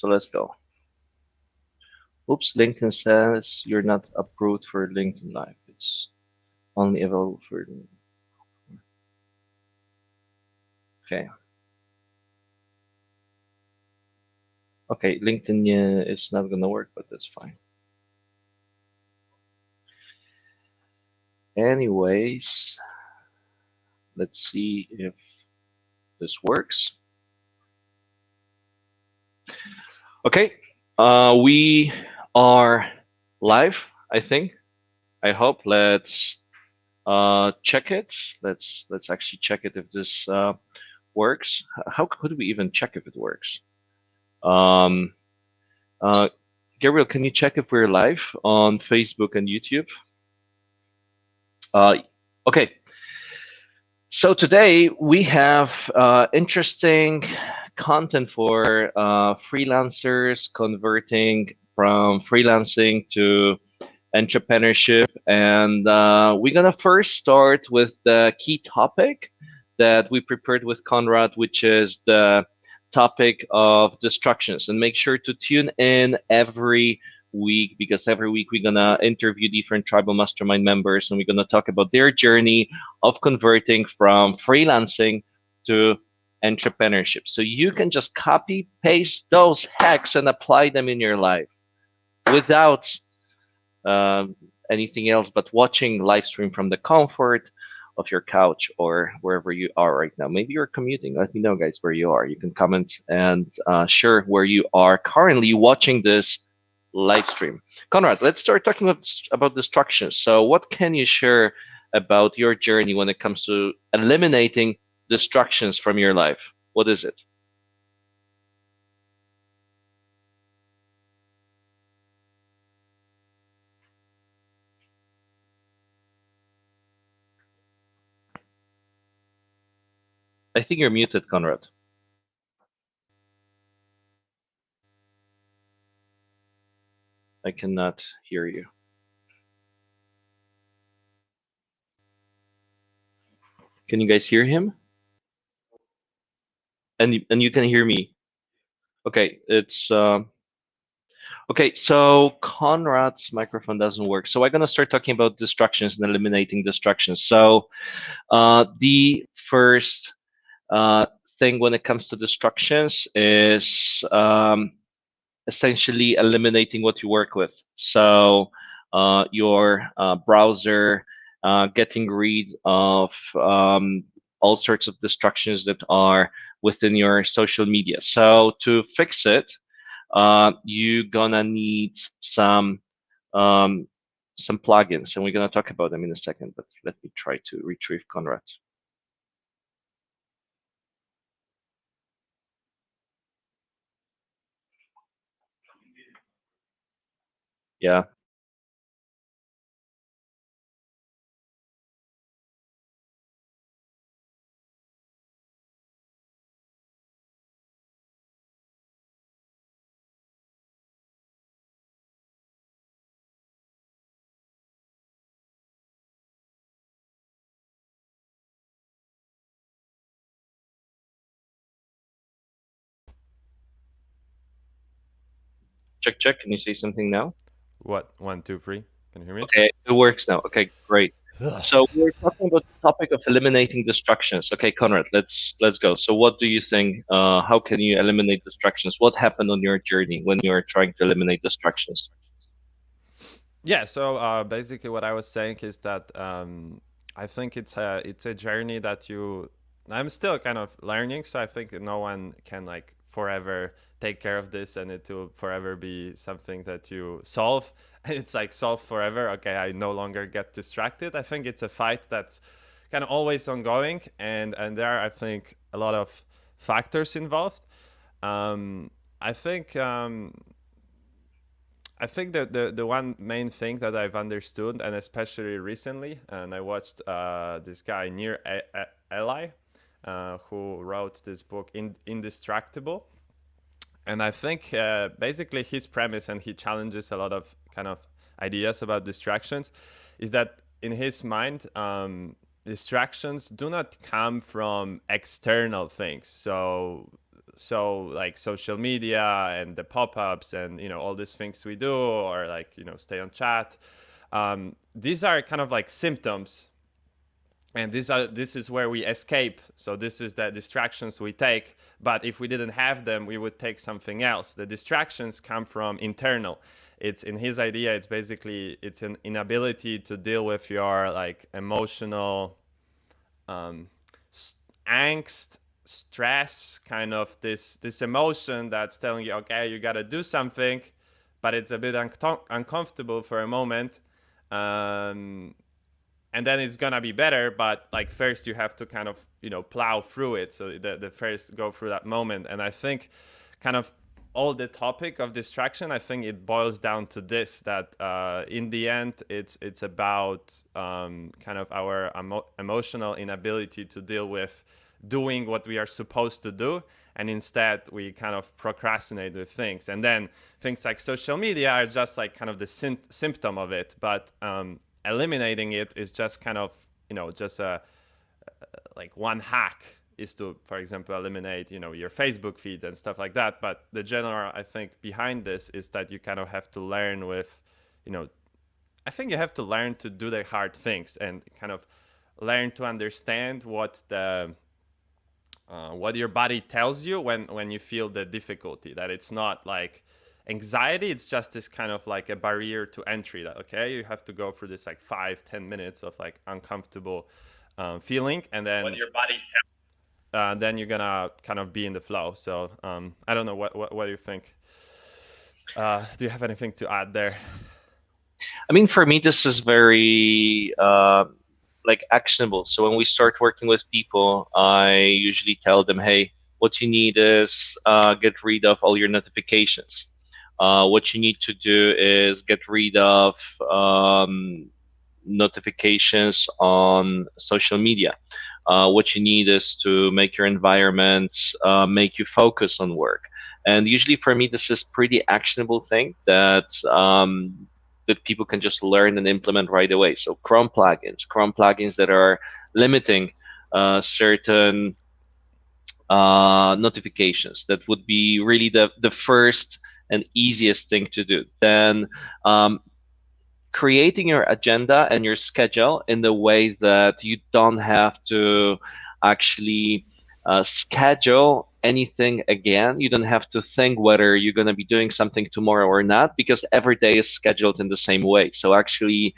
So let's go. Oops, LinkedIn says you're not approved for LinkedIn Live. It's only available for. Okay. Okay, LinkedIn is not gonna work, but that's fine. Anyways, let's see if this works. Okay, we are live, I think. I hope. Let's check it. Let's actually check it if this works. How could we even check if it works? Um, uh, Gabriel, can you check if we're live on Facebook and YouTube? Okay. So today we have interesting content for freelancers converting from freelancing to entrepreneurship. And we're going to first start with the key topic that we prepared with Konrad, which is the topic of distractions. And make sure to tune in every week, because every week we're going to interview different tribal mastermind members, and we're going to talk about their journey of converting from freelancing to entrepreneurship. So you can just copy paste those hacks and apply them in your life without um, anything else but watching live stream from the comfort of your couch or wherever you are right now. Maybe you're commuting. Let me know, guys, where you are. You can comment and share where you are currently watching this live stream. Konrad, let's start talking about distractions. So what can you share about your journey when it comes to eliminating distractions from your life? What is it? I think you're muted, Konrad. I cannot hear you. Can you guys hear him? And you can hear me. Okay, it's okay. So Conrad's microphone doesn't work. So I'm gonna start talking about distractions and eliminating distractions. So the first uh, thing when it comes to distractions is essentially eliminating what you work with. So your browser, getting rid of all sorts of distractions that are within your social media. So to fix it, you're gonna need um, some plugins, and we're gonna talk about them in a second. But let me try to retrieve Conrad. Yeah. Check, check. Can you say something now? What? One, two, three. Can you hear me? Okay, it works now. Okay, great. Ugh. So we're talking about the topic of eliminating distractions. Okay, Conrad, let's go. So what do you think? How can you eliminate distractions? What happened on your journey when you are trying to eliminate distractions? Yeah. So basically, what I was saying is that I think it's a journey that you. I'm still kind of learning, so I think no one can like forever take care of this, and it will forever be something that you solve. It's like solved forever. Okay, I no longer get distracted. I think it's a fight that's kind of always ongoing, and there are, I think, a lot of factors involved. Um, I think I think that the one main thing that I've understood, and especially recently, and I watched this guy near Eli, who wrote this book Indistractable, and I think basically his premise, and he challenges a lot of kind of ideas about distractions, is that in his mind, distractions do not come from external things. So so like social media and the pop-ups and all these things we do, or like stay on chat, these are kind of like symptoms, and this is where we escape. So this is the distractions we take, but if we didn't have them, we would take something else. The distractions come from internal. It's in his idea, it's basically it's an inability to deal with your like emotional um, angst, stress, kind of this emotion that's telling you, okay, you got to do something, but it's a bit uncomfortable for a moment, um, and then it's gonna be better. But like first, you have to kind of plow through it. So the first go through that moment, and I think kind of all the topic of distraction, I think it boils down to this, that in the end it's about kind of our emotional inability to deal with doing what we are supposed to do, and instead we kind of procrastinate with things. And then things like social media are just like kind of the symptom of it, but eliminating it is just kind of just a like one hack is to, for example, eliminate your Facebook feed and stuff like that. But the general, I think, behind this is that you kind of have to learn with I think you have to learn to do the hard things and kind of learn to understand what the what your body tells you when you feel the difficulty, that it's not like anxiety, it's just this kind of like a barrier to entry, that okay, you have to go through this like 5-10 minutes of like uncomfortable feeling, and then what your body then you're gonna kind of be in the flow. So I don't know, what do you think? Do you have anything to add there? I mean, for me, this is very like actionable. So when we start working with people, I usually tell them, hey, what you need is get rid of all your notifications. What you need to do is get rid of notifications on social media. What you need is to make your environment make you focus on work. And usually for me, this is pretty actionable thing that people can just learn and implement right away. So Chrome plugins that are limiting certain notifications. That would be really the first and easiest thing to do. Then creating your agenda and your schedule in the way that you don't have to actually schedule anything again. You don't have to think whether you're going to be doing something tomorrow or not, because every day is scheduled in the same way. So actually,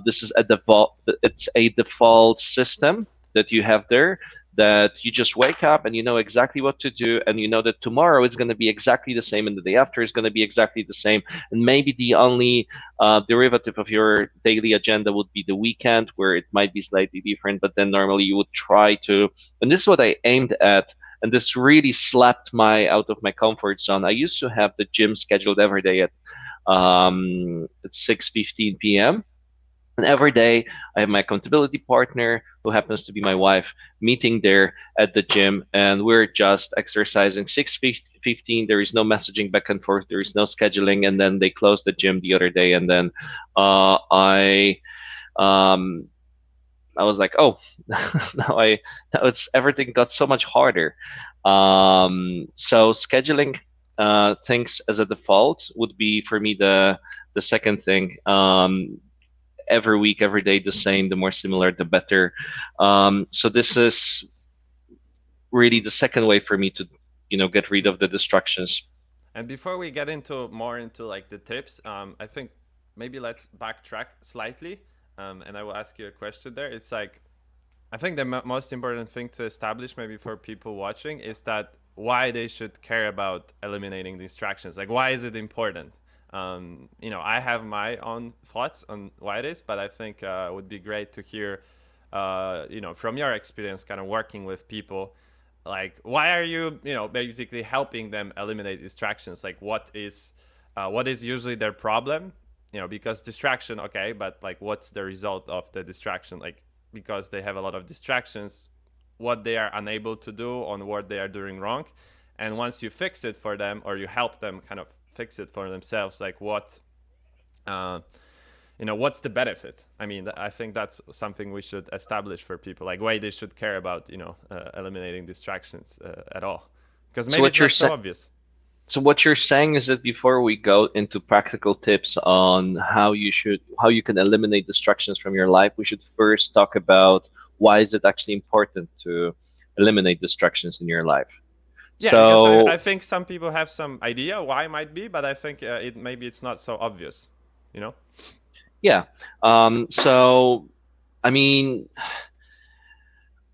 this is a default. It's a default system that you have there, that you just wake up and you know exactly what to do, and you know that tomorrow is going to be exactly the same, and the day after is going to be exactly the same. And maybe the only derivative of your daily agenda would be the weekend, where it might be slightly different, but then normally you would try to, and this is what I aimed at, and this really slapped my out of my comfort zone. I used to have the gym scheduled every day at 6:15 p.m. And every day I have my accountability partner, who happens to be my wife, meeting there at the gym, and we're just exercising 6:15. There is no messaging back and forth. There is no scheduling. And then they closed the gym the other day, and then um, I was like, oh, now it's everything got so much harder. So scheduling things as a default would be for me the second thing. Every week, every day, the same. The more similar, the better. So this is really the second way for me to, get rid of the distractions. And before we get into more into like the tips, I think maybe let's backtrack slightly, and I will ask you a question there. It's like, I think the most important thing to establish maybe for people watching is that why they should care about eliminating distractions. Like, why is it important? I have my own thoughts on why it is, but I think it would be great to hear, from your experience, kind of working with people, like why are you, basically helping them eliminate distractions? Like, what is usually their problem? Because distraction, okay, but like, what's the result of the distraction? Like, because they have a lot of distractions, what they are unable to do on what they are doing wrong, and once you fix it for them, or you help them kind of fix it for themselves, like what's the benefit? I mean, I think that's something we should establish for people, like why they should care about eliminating distractions at all. because So maybe what it's you're not so saying, obvious. so what you're saying is that before we go into practical tips on how you can eliminate distractions from your life, we should first talk about why is it actually important to eliminate distractions in your life. Yeah, because I So think some people have some idea why it might be, but I think it maybe it's not so obvious, you know. yeah, so I mean,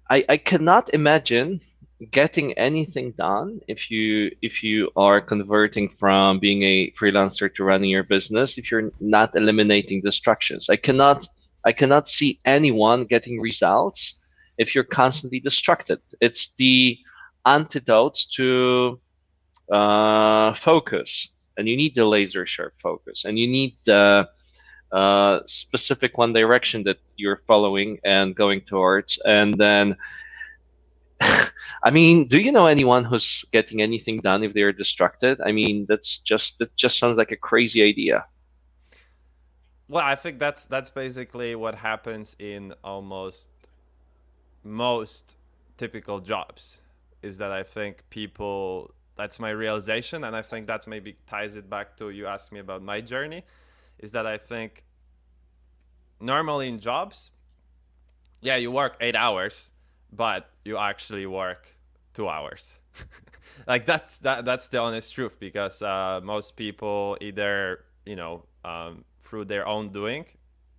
I cannot imagine getting anything done if you are converting from being a freelancer to running your business if you're not eliminating distractions. I cannot see anyone getting results if you're constantly distracted. It's the antidote to focus, and you need the laser sharp focus, and you need the specific one direction that you're following and going towards, and then I mean, do you know anyone who's getting anything done if they're distracted? I mean, that just sounds like a crazy idea. Well, I think that's basically what happens in almost most typical jobs. Is that I think people, that's my realization, and I think that maybe ties it back to you asked me about my journey. Is that I think normally in jobs, yeah, you work 8 hours, but you actually work 2 hours. Like that's the honest truth, because most people either through their own doing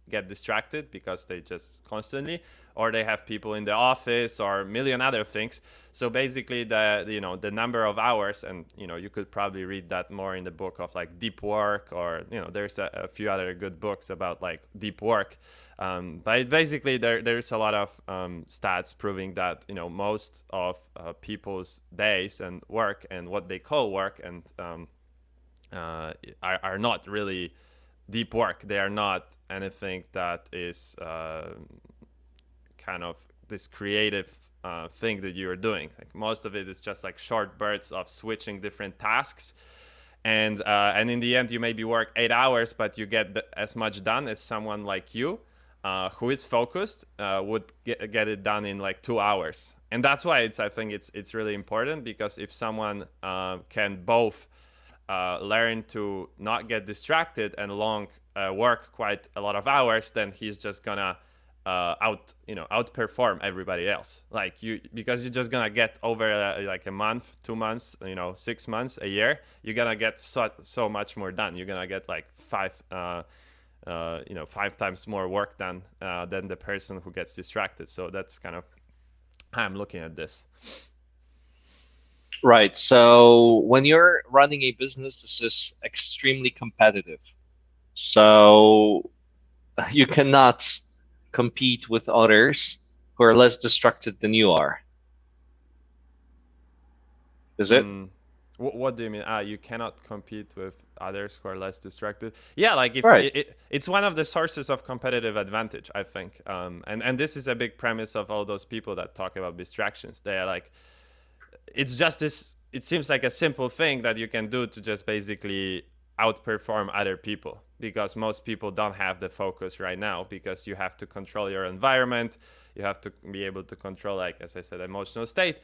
get distracted because they just constantly, or they have people in the office or a million other things. So basically the number of hours, and you could probably read that more in the book of like deep work, or there's a few other good books about like deep work. But basically there's a lot of stats proving that most of people's days and work and what they call work and are not really deep work. They are not anything that is kind of this creative thing that you are doing. Like most of it is just like short bursts of switching different tasks, and in the end you maybe work 8 hours, but you get as much done as someone like you who is focused would get it done in like 2 hours. And that's why I think it's really important, because if someone can both learn to not get distracted and work quite a lot of hours, then he's just gonna outperform everybody else. Like you, because you're just gonna get over like a month, 2 months, 6 months, a year. You're gonna get so much more done. You're gonna get like five times more work done than the person who gets distracted. So that's kind of how I'm looking at this. Right. So when you're running a business, this is extremely competitive. So you cannot compete with others who are less distracted than you are. Is it? Mm. What do you mean? You cannot compete with others who are less distracted. Yeah, like if Right. it's one of the sources of competitive advantage, I think. And this is a big premise of all those people that talk about distractions. They are like, it's just this. It seems like a simple thing that you can do to just basically outperform other people, because most people don't have the focus right now, because you have to control your environment, you have to be able to control, like as I said, emotional state,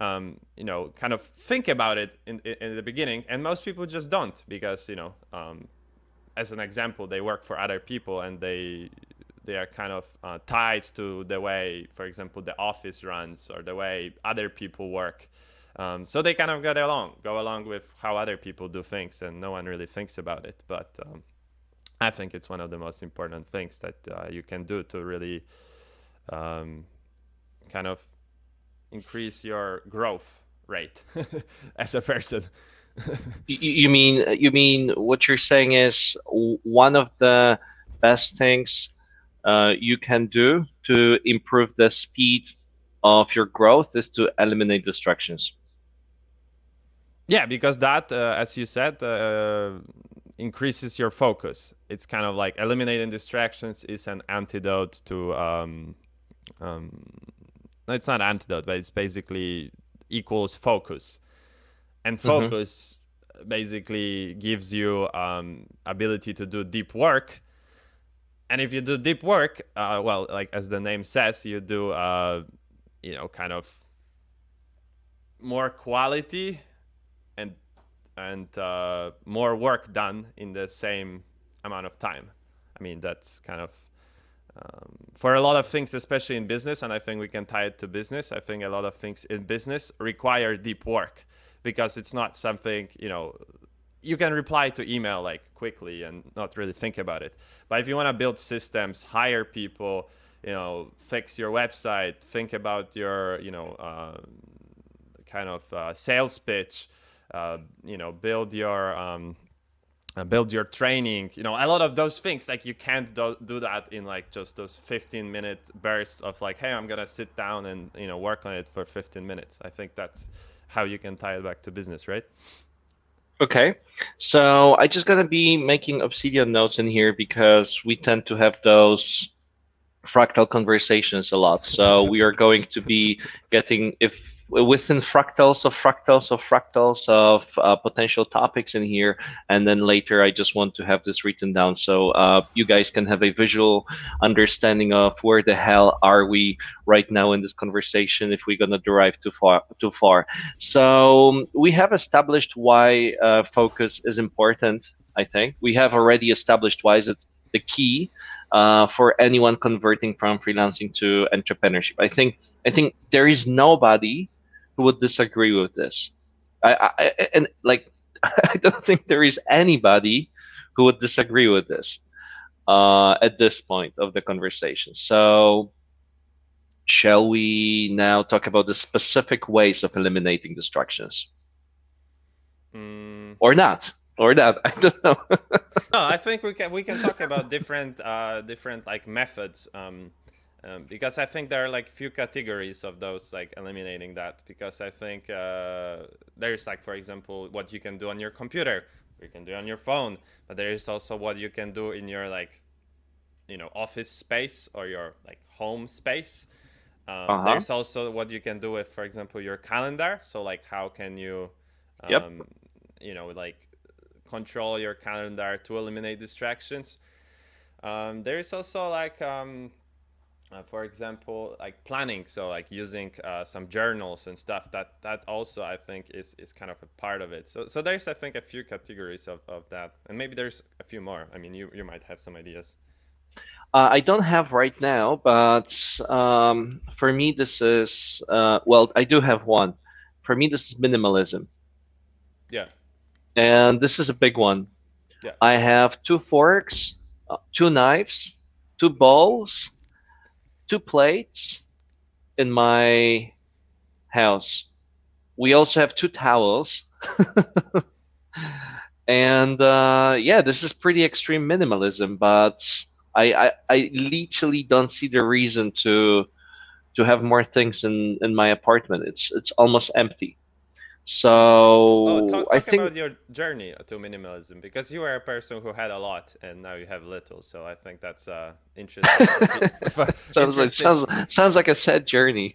kind of think about it in the beginning, and most people just don't, because as an example, they work for other people, and they are kind of tied to the way, for example, the office runs or the way other people work. So they kind of go along with how other people do things, and no one really thinks about it. But I think it's one of the most important things that you can do to really kind of increase your growth rate as a person. You mean what you're saying is one of the best things you can do to improve the speed of your growth is to eliminate distractions. Yeah, because that, as you said, increases your focus. It's kind of like eliminating distractions is an antidote to. Um, no, it's not antidote, but it's basically equals focus, and Hmm. focus basically gives you ability to do deep work. And if you do deep work, well, like as the name says, you do, kind of more quality and more work done in the same amount of time. I mean, that's kind of for a lot of things, especially in business, and I think we can tie it to business. I think a lot of things in business require deep work because it's not something, you can reply to email like quickly and not really think about it. But if you want to build systems, hire people, fix your website, think about your, kind of sales pitch, build your training, a lot of those things, like you can't do that in like just those 15-minute bursts of like, hey, I'm gonna sit down and work on it for 15 minutes. I think that's how you can tie it back to business, right? Okay, so I just gonna be making Obsidian notes in here because we tend to have those fractal conversations a lot. So we are going to be getting, if within fractals of fractals of fractals of potential topics in here, and then later I just want to have this written down so you guys can have a visual understanding of where the hell are we right now in this conversation if we're gonna derive too far. So we have established why focus is important. I think we have already established why is it the key for anyone converting from freelancing to entrepreneurship. I think there is nobody who would disagree with this. And like I don't think there is anybody who would disagree with this at this point of the conversation. So shall we now talk about the specific ways of eliminating distractions, Mm. or not? Or not? I don't know. No, I think we can talk about different like methods, because I think there are like few categories of those, like eliminating that, because I think there's like, for example, what you can do on your computer, what you can do on your phone, but there is also what you can do in your like office space or your like home space. Uh-huh. There's also what you can do with, for example, your calendar. So like how can you Yep. like control your calendar to eliminate distractions. There is also like for example, like planning, so like using some journals and stuff, that also I think is kind of a part of it. So there's, I think, a few categories of that, and maybe there's a few more. I mean, you might have some ideas. I don't have right now, but for me, this is well, I do have one. For me, this is minimalism, Yeah. and this is a big one. Yeah. I have two forks, two knives, two bowls, two plates in my house. We also have two towels, and yeah, this is pretty extreme minimalism. But I literally don't see the reason to have more things in my apartment. It's almost empty. Oh, So talk I talk think about your journey to minimalism, because you were a person who had a lot and now you have little. So I think that's interesting sounds like interesting. sounds like a sad journey.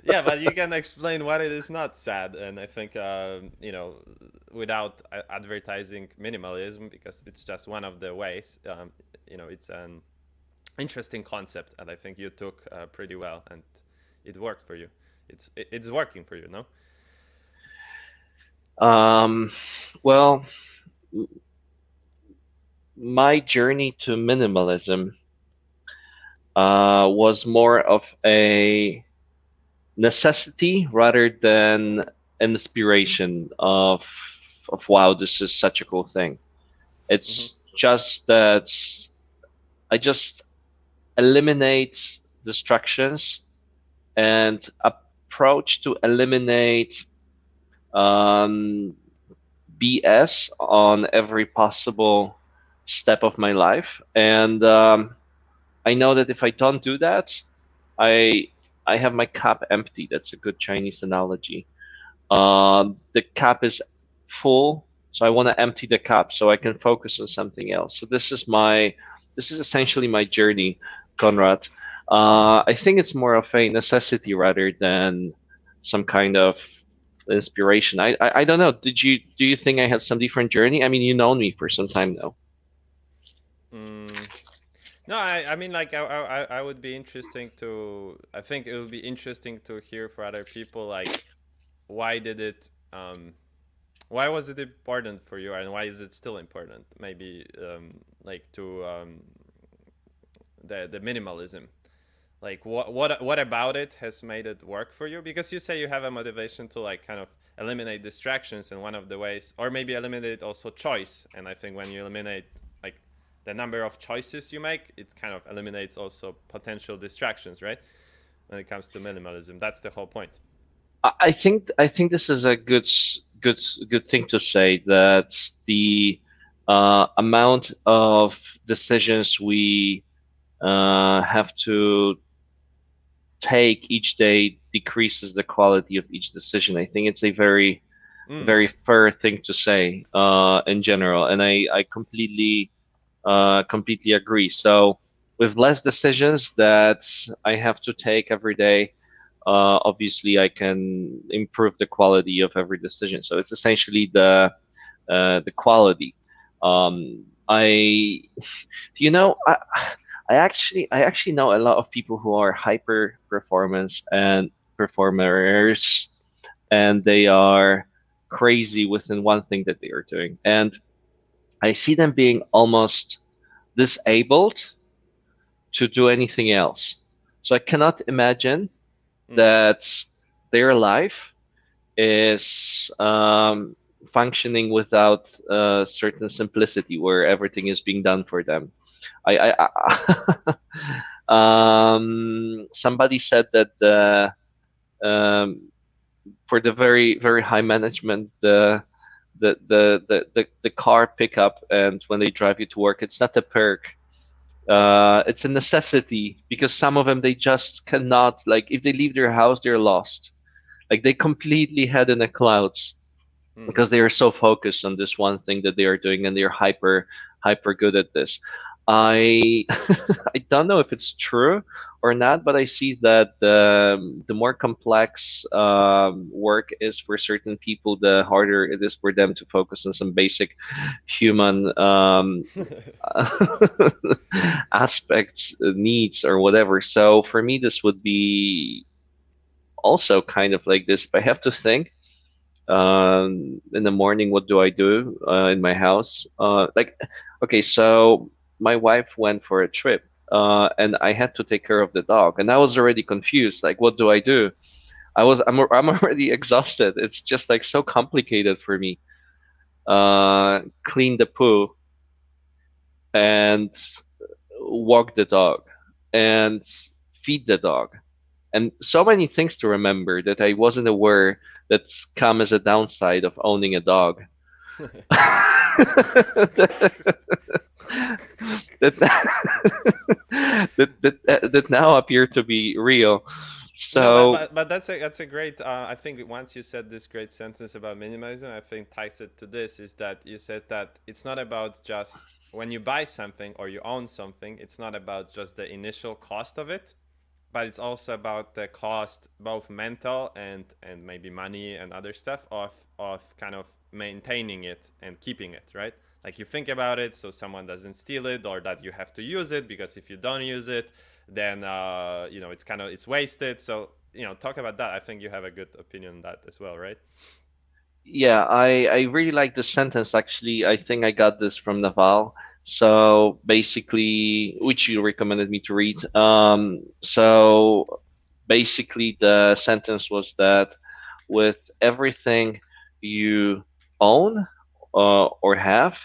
Yeah, but you can explain why it is not sad, and I think without advertising minimalism, because it's just one of the ways. It's an interesting concept, and I think you took pretty well, and it worked for you. It's working for you, no? Um, well, my journey to minimalism was more of a necessity rather than an inspiration of wow, this is such a cool thing. Mm-hmm. It's just that I just eliminate distractions and approach to eliminate um, BS on every possible step of my life. And I know that if I don't do that, I I have my cup empty. That's a good Chinese analogy. The cup is full, so I want to empty the cup so I can focus on something else. So this is essentially my journey, Konrad. I think it's more of a necessity rather than some kind of inspiration. I don't know. Do you think I had some different journey? I mean, you know me for some time now. Mm. No, I mean, like, I would be interesting to. I think it would be interesting to hear for other people, like, why did it why was it important for you, and why is it still important? Maybe like to the minimalism. Like what about it has made it work for you? Because you say you have a motivation to like kind of eliminate distractions, and one of the ways, or maybe eliminate also choice. And I think when you eliminate like the number of choices you make, it kind of eliminates also potential distractions, right? When it comes to minimalism, that's the whole point. I think this is a good thing to say, that the amount of decisions we have to take each day decreases the quality of each decision. I think it's a Mm. very fair thing to say in general, and I completely agree. So with less decisions that I have to take every day, obviously I can improve the quality of every decision. So it's essentially the quality. I you know I actually know a lot of people who are hyper performance and performers, and they are crazy within one thing that they are doing, and I see them being almost disabled to do anything else. So I cannot imagine Mm. that their life is functioning without a certain simplicity where everything is being done for them. Somebody said that um, for the very high management, the car pickup and when they drive you to work, it's not a perk. It's a necessity, because some of them, they just cannot, like, if they leave their house, they're lost. Like, they completely head in the clouds Mm. because they are so focused on this one thing that they are doing, and they're hyper good at this. I I don't know if it's true or not, but I see that the more complex work is for certain people, the harder it is for them to focus on some basic human aspects, needs, or whatever. So for me, this would be also kind of like this. If I have to think in the morning, what do I do in my house? Like, okay, so my wife went for a trip, and I had to take care of the dog, and I was already confused. Like, what do I do? I'm already exhausted. It's just like so complicated for me. Clean the poo and walk the dog and feed the dog, and so many things to remember that I wasn't aware that come as a downside of owning a dog. that, that now appear to be real. No, So but that's a great. I think once you said this great sentence about minimalism, I think ties it to this is that you said that it's not about just when you buy something or you own something, it's not about just the initial cost of it, but it's also about the cost, both mental and maybe money and other stuff of kind of maintaining it and keeping it, right? Like you think about it, so someone doesn't steal it, or that you have to use it, because if you don't use it, then it's kind of it's wasted. So talk about that. I think you have a good opinion on that as well, right? yeah, I really like this sentence. Actually, I think I got this from Naval. So basically, which you recommended me to read. So basically, the sentence was that with everything you own or have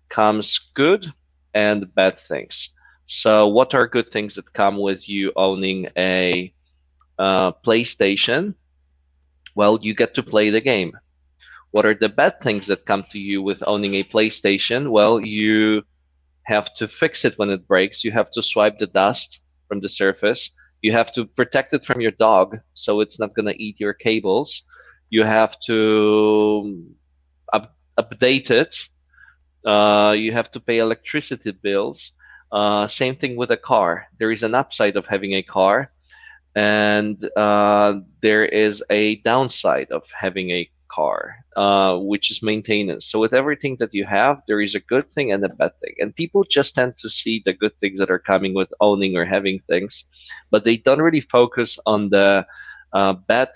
comes good and bad things. So, what are good things that come with you owning a PlayStation? Well, you get to play the game. What are the bad things that come to you with owning a PlayStation? Well, you have to fix it when it breaks. You have to swipe the dust from the surface. You have to protect it from your dog so it's not going to eat your cables. You have to update it. You have to pay electricity bills. Same thing with a car. There is an upside of having a car, and there is a downside of having a car, which is maintenance. So with everything that you have, there is a good thing and a bad thing, and people just tend to see the good things that are coming with owning or having things, but they don't really focus on the bad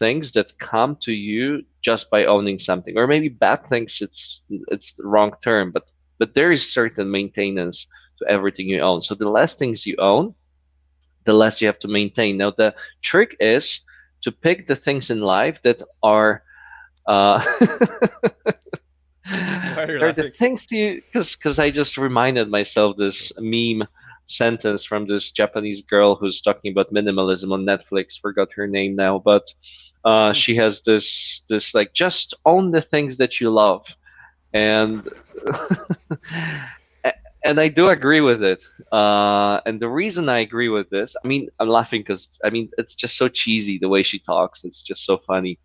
things that come to you just by owning something, or maybe bad things. It's the wrong term, but there is certain maintenance to everything you own. So the less things you own, the less you have to maintain. Now the trick is to pick the things in life that are uh, Why are you they're the laughing? things you because I just reminded myself this meme sentence from this Japanese girl who's talking about minimalism on Netflix. Forgot her name now, but she has this like just own the things that you love, and and I do agree with it. And the reason I agree with this, I mean, I'm laughing because I mean it's just so cheesy the way she talks. It's just so funny.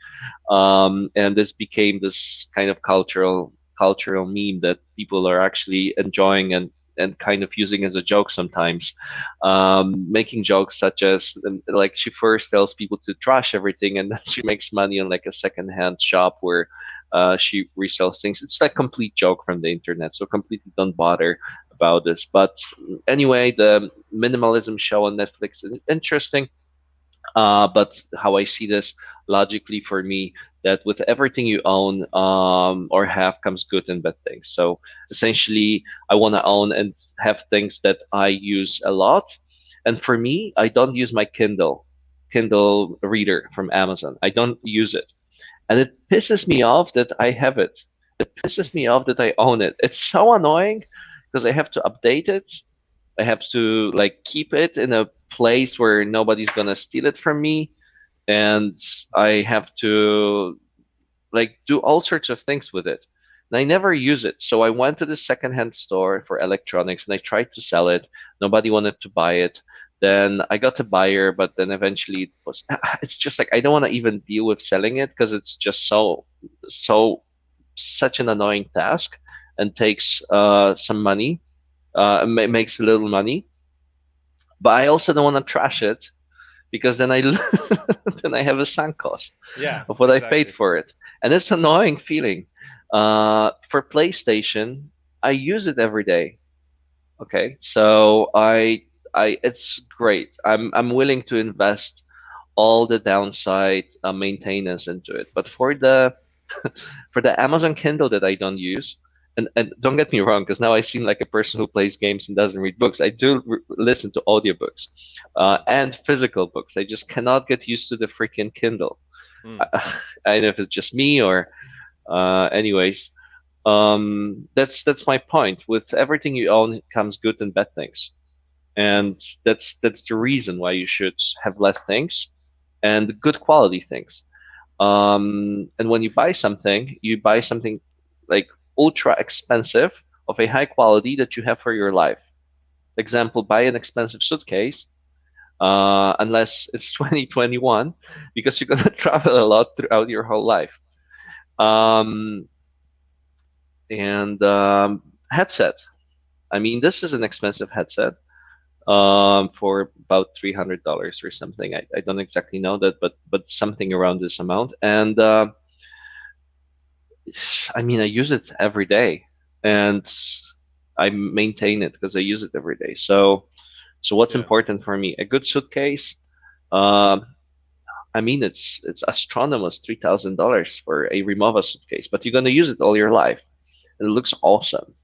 And this became this kind of cultural meme that people are actually enjoying and kind of using as a joke sometimes, making jokes such as like she first tells people to trash everything and then she makes money on like a secondhand shop where she resells things. It's like complete joke from the internet, so completely don't bother about this. But anyway, the minimalism show on Netflix is interesting. But how I see this logically for me, that with everything you own or have comes good and bad things. So essentially, I want to own and have things that I use a lot. And for me, I don't use my Kindle reader from Amazon. I don't use it. And it pisses me off that I have it. It pisses me off that I own it. It's so annoying because I have to update it. I have to like keep it in a place where nobody's gonna steal it from me, and I have to like do all sorts of things with it. And I never use it. So I went to the secondhand store for electronics and I tried to sell it. Nobody wanted to buy it. Then I got a buyer, but then eventually it was it's just like I don't want to even deal with selling it because it's just so such an annoying task and takes some money, makes a little money. But I also don't want to trash it because then I then I have a sunk cost Yeah, of what I paid exactly. for it, and it's an annoying feeling. For PlayStation, I use it every day. Okay, so I it's great. I'm willing to invest all the downside maintenance into it, but for the Amazon Kindle that I don't use, and don't get me wrong, because now I seem like a person who plays games and doesn't read books. I do listen to audiobooks and physical books. I just cannot get used to the freaking Kindle. Mm. I, I don't know if it's just me or, anyways. That's my point. With everything you own comes good and bad things, Mm. and that's the reason why you should have less things and good quality things. And when you buy something like ultra expensive of a high quality that you have for your life. Example, buy an expensive suitcase, unless it's 2021, because you're gonna travel a lot throughout your whole life. Um, and headset. I mean, this is an expensive headset for about $300 or something. I don't exactly know that, but something around this amount. And I mean, I use it every day, and I maintain it because I use it every day. So what's Yeah. important for me? A good suitcase. Um, I mean, it's astronomous $3,000 for a Remova suitcase, but you're gonna use it all your life. It looks awesome.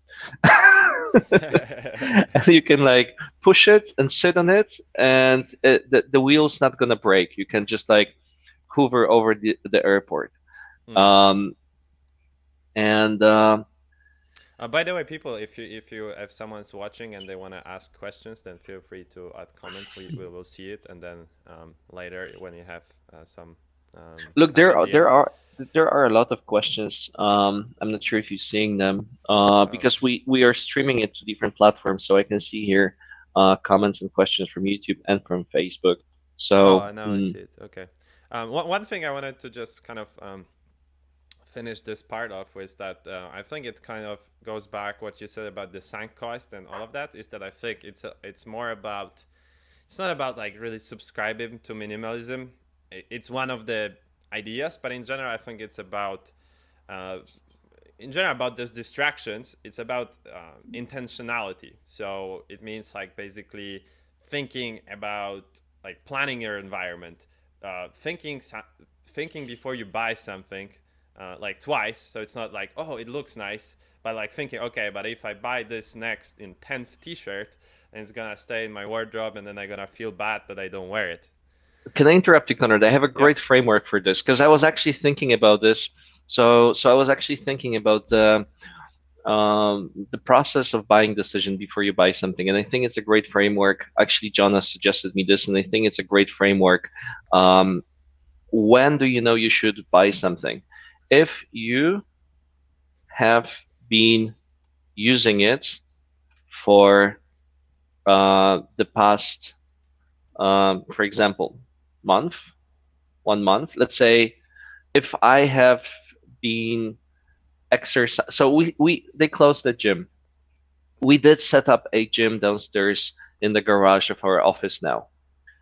And you can like push it and sit on it, and the wheel's not gonna break. You can just like hover over the airport. Mm. Um, and By the way, people, if someone's watching and they want to ask questions, then feel free to add comments. We will see it, and then later when you have some Look, time at the end. there are a lot of questions. I'm not sure if you're seeing them, Oh, because we are streaming it to different platforms, so I can see here comments and questions from YouTube and from Facebook. So, now I see it. Okay. One thing I wanted to just kind of finish this part off with that I think it kind of goes back what you said about the sunk cost and all of that is that I think it's more about it's not about like really subscribing to minimalism. It's one of the ideas, but in general I think it's about uh, in general about those distractions. It's about intentionality. So it means like basically thinking about like planning your environment, thinking thinking before you buy something, like twice. So it's not like, oh, it looks nice, but like thinking, okay, but if I buy this next in 10th t-shirt, then it's gonna stay in my wardrobe, and then I'm gonna feel bad that I don't wear it. Can I interrupt you, Konrad? I have a Yeah. great framework for this because I was actually thinking about this. So I was actually thinking about the process of buying decision before you buy something, and I think it's a great framework. Actually, John has suggested me this, and I think it's a great framework. Um, when do you know you should buy something? If you have been using it for the past, for example, month, 1 month. Let's say if I have been exercise, so we they closed the gym. We did set up a gym downstairs in the garage of our office now.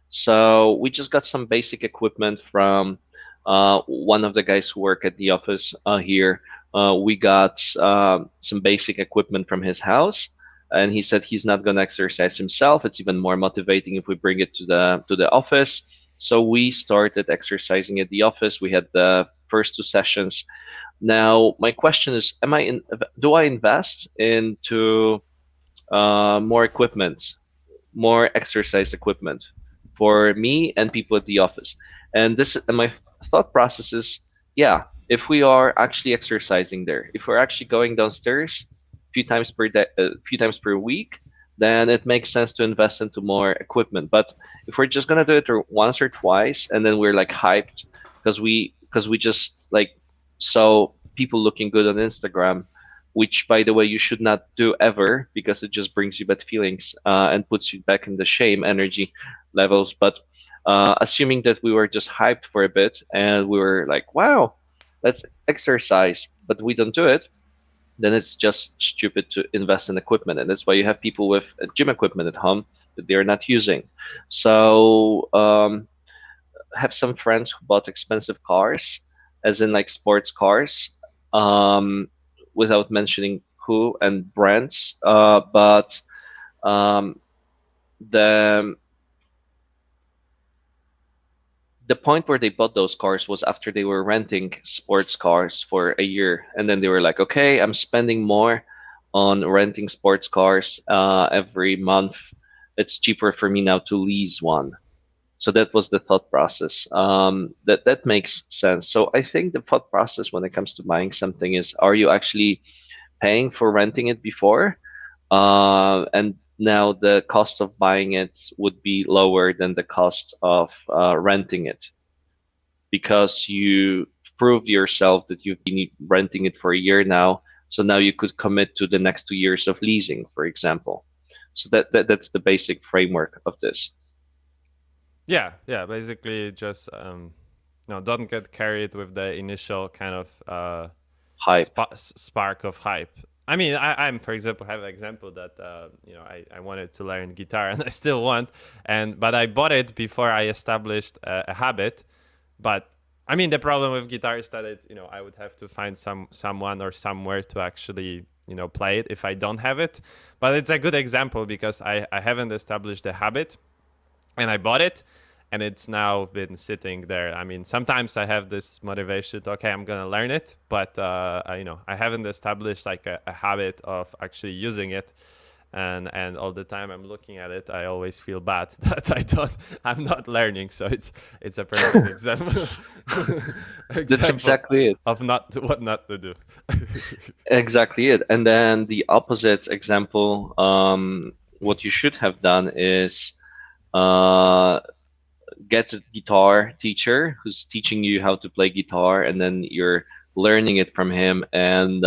So we just got some basic equipment from one of the guys who work at the office here. We got some basic equipment from his house, and he said he's not going to exercise himself. It's even more motivating if we bring it to the office. So we started exercising at the office. We had the first 2 sessions. Now my question is, do I invest into more equipment, more exercise equipment for me and people at the office? And my thought process is, yeah, if we are actually exercising there, if we're actually going downstairs a few times per day, a few times per week, then it makes sense to invest into more equipment. But if we're just gonna do it once or twice, and then we're like hyped because we just like saw people looking good on Instagram, which by the way you should not do ever because it just brings you bad feelings and puts you back in the shame energy levels. But assuming that we were just hyped for a bit and we were like, wow, let's exercise, but we don't do it, then it's just stupid to invest in equipment. And that's why you have people with gym equipment at home that they're not using. So have some friends who bought expensive cars, as in like sports cars, um, without mentioning who and brands. But um, the the point where they bought those cars was after they were renting sports cars for a year, and then they were like, okay, I'm spending more on renting sports cars every month. It's cheaper for me now to lease one. So that was the thought process. That makes sense. So I think the thought process when it comes to buying something is: are you actually paying for renting it before? And now the cost of buying it would be lower than the cost of renting it because you proved yourself that you've been renting it for a year now. So now you could commit to the next 2 years of leasing, for example. So that's the basic framework of this. Yeah. Basically, just don't get carried with the initial kind of Hype. spark of hype. I mean, I'm for example have an example that I wanted to learn guitar and I still want, but I bought it before I established a habit. But I mean, the problem with guitar is that I would have to find someone or somewhere to actually play it if I don't have it. But it's a good example because I haven't established the habit, and I bought it, and it's now been sitting there. I mean, sometimes I have this motivation to, okay, I'm gonna learn it, but I haven't established like a habit of actually using it, and all the time I'm looking at it, I always feel bad that I'm not learning. So it's a perfect example That's example exactly it. of what not to do. Exactly it. And then the opposite example, what you should have done is uh, get a guitar teacher who's teaching you how to play guitar, and then you're learning it from him, and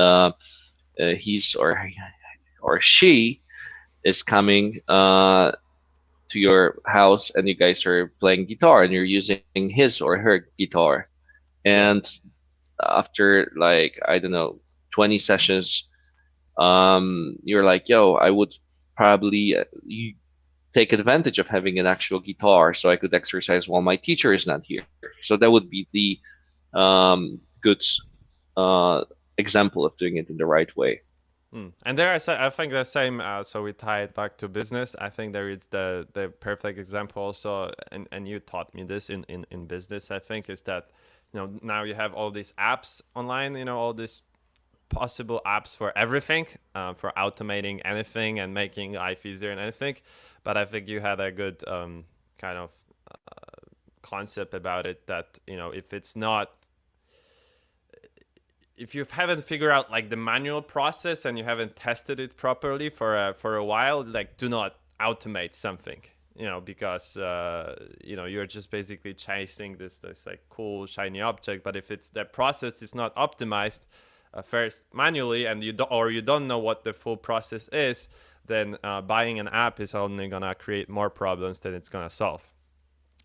he's or she is coming to your house, and you guys are playing guitar, and you're using his or her guitar. Yeah. And after like I don't know 20 sessions, you're like, yo, I would probably you take advantage of having an actual guitar so I could exercise while my teacher is not here. So that would be the good uh, example of doing it in the right way. And there, I think the same. So we tie it back to business. I think there is the perfect example also, and you taught me this in business. I think is that now you have all these apps online, all these possible apps for everything, for automating anything and making life easier and anything. But I think you had a good kind of concept about it, that if it's not, if you haven't figured out like the manual process and you haven't tested it properly for a while, like do not automate something, because you're just basically chasing this like cool shiny object. But if it's the process is not optimized first manually, and you don't know what the full process is, then buying an app is only gonna create more problems than it's gonna solve.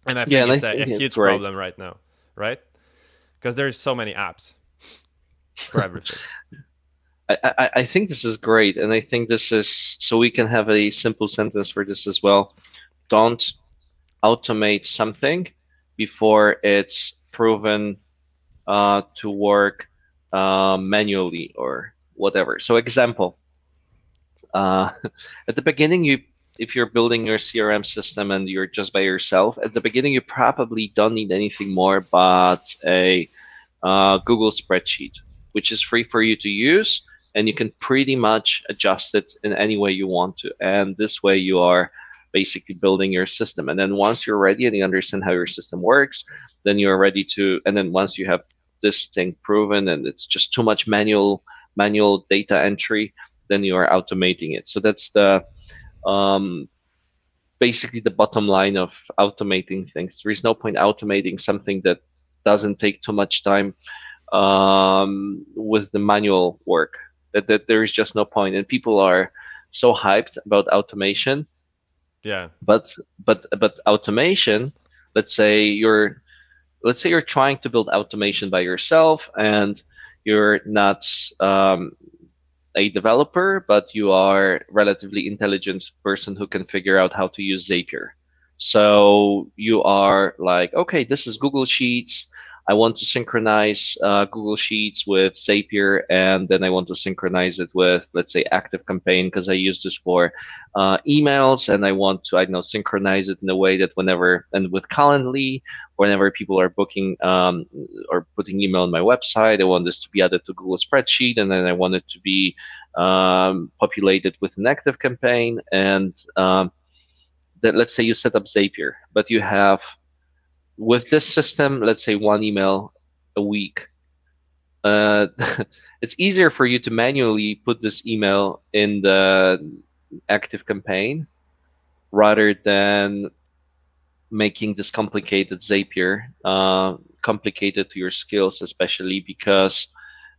And I Yeah, think and I it's a think it's huge great. problem right now, right? Because there's so many apps for everything. I think this is great, and I think this is so we can have a simple sentence for this as well. Don't automate something before it's proven to work manually or whatever. So, example, uh, at the beginning, if you're building your CRM system and you're just by yourself, at the beginning you probably don't need anything more but a Google spreadsheet, which is free for you to use, and you can pretty much adjust it in any way you want to. And this way, you are basically building your system. And then once you're ready and you understand how your system works, then you're ready to. And then once you have this thing proven, and it's just too much manual data entry, then you are automating it. So that's the um, basically the bottom line of automating things. There is no point automating something that doesn't take too much time with the manual work. That there is just no point, and people are so hyped about automation. Yeah. But automation. Let's say you're trying to build automation by yourself, and you're not a developer, but you are a relatively intelligent person who can figure out how to use Zapier. So you are like, okay, this is Google Sheets. I want to synchronize Google Sheets with Zapier, and then I want to synchronize it with, let's say, ActiveCampaign, because I use this for emails, and I want to, I don't know, synchronize it in a way that whenever, and with Calendly, whenever people are booking or putting email on my website, I want this to be added to Google Spreadsheet, and then I want it to be populated with an ActiveCampaign, and that, let's say you set up Zapier, but you have with this system, let's say one email a week. Uh, it's easier for you to manually put this email in the ActiveCampaign rather than making this complicated Zapier complicated to your skills, especially because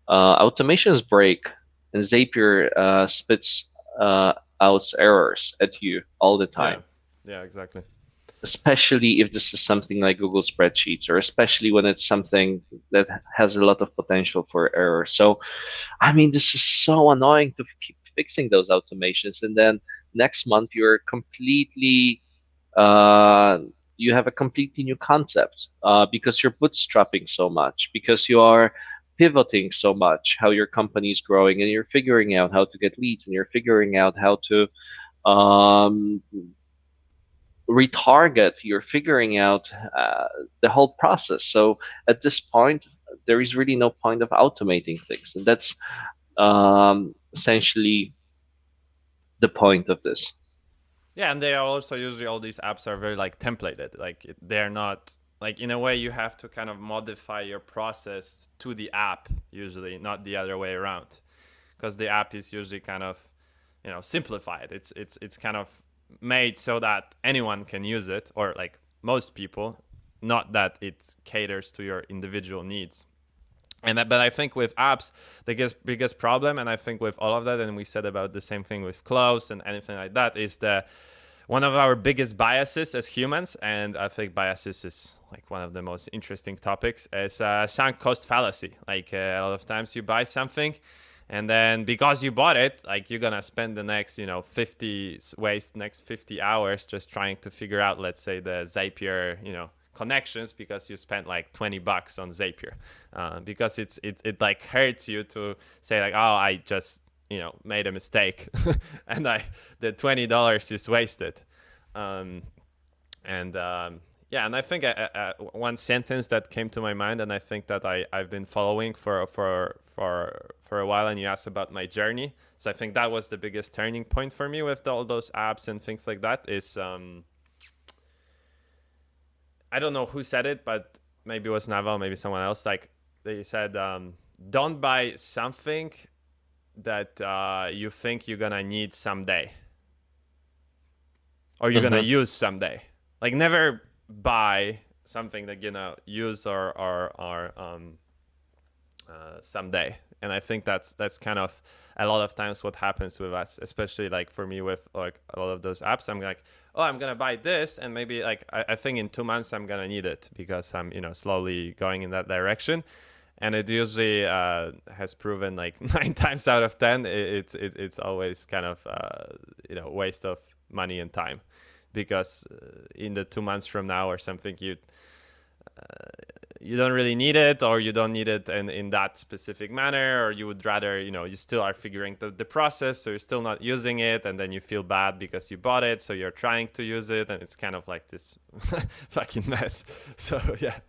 automations break, and Zapier spits out errors at you all the Yeah. time. Yeah, exactly. Especially if this is something like Google Spreadsheets, or especially when it's something that has a lot of potential for error. So, I mean, this is so annoying to keep fixing those automations, and then next month you're completely uh, you have a completely new concept because you're bootstrapping so much, because you are pivoting so much how your company is growing, and you're figuring out how to get leads, and you're figuring out how to um, retarget, you're figuring out the whole process. So at this point, there is really no point of automating things, and that's essentially the point of this. Yeah, and they are also usually, all these apps are very like templated. Like they're not like, in a way you have to kind of modify your process to the app usually, not the other way around, because the app is usually kind of simplified. It's kind of made so that anyone can use it, or like most people, not that it caters to your individual needs. But I think with apps, the biggest problem, and I think with all of that, and we said about the same thing with clothes and anything like that, is the one of our biggest biases as humans, and I think biases is like one of the most interesting topics, is sunk cost fallacy. Like a lot of times you buy something, and then because you bought it, like you're gonna spend the next 50 hours just trying to figure out, let's say, the Zapier connections, because you spent like $20 on Zapier, because it like hurts you to say like, oh, I just made a mistake, and the $20 is wasted. And Yeah, and I think one sentence that came to my mind, and I think that I've been following for a while. And you asked about my journey, so I think that was the biggest turning point for me with all those apps and things like that. Is I don't know who said it, but maybe it was Naval, maybe someone else. Like they said, don't buy something that you think you're gonna need someday or you're gonna Hmm. use someday. Like never buy something that you're gonna use or someday. And I think that's kind of a lot of times what happens with us, especially like for me with like a lot of those apps. I'm like, oh, I'm gonna buy this, and maybe like I think in 2 months I'm gonna need it because I'm slowly going in that direction. And it usually has proven like 9 times out of 10, it's always kind of waste of money and time, because in the 2 months from now or something, you don't really need it, or you don't need it in that specific manner, or you would rather, you still are figuring the process, so you're still not using it, and then you feel bad because you bought it, so you're trying to use it, and it's kind of like this fucking mess. So yeah.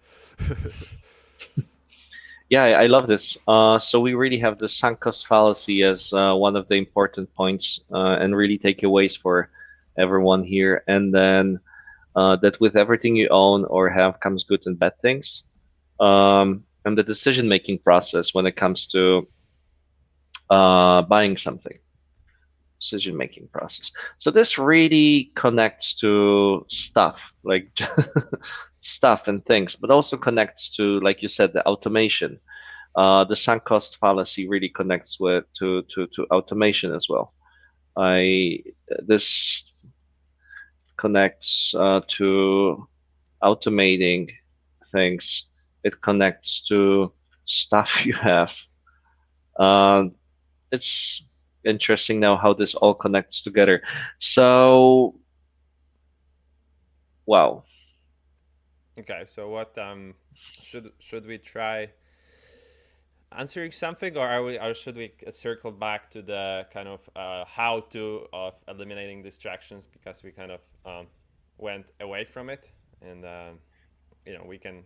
Yeah, I love this. So we really have the sunk cost fallacy as one of the important points and really takeaways for everyone here. And then that with everything you own or have comes good and bad things. And the decision-making process when it comes to buying something, decision-making process. So this really connects to stuff, like stuff and things, but also connects to, like you said, the automation. The sunk cost fallacy really connects to automation as well. I This connects to automating things. It connects to stuff you have. Uh, it's interesting now how this all connects together. So, wow. Okay, so what should we try answering something, or should we circle back to the kind of how to of eliminating distractions, because we kind of went away from it, and we can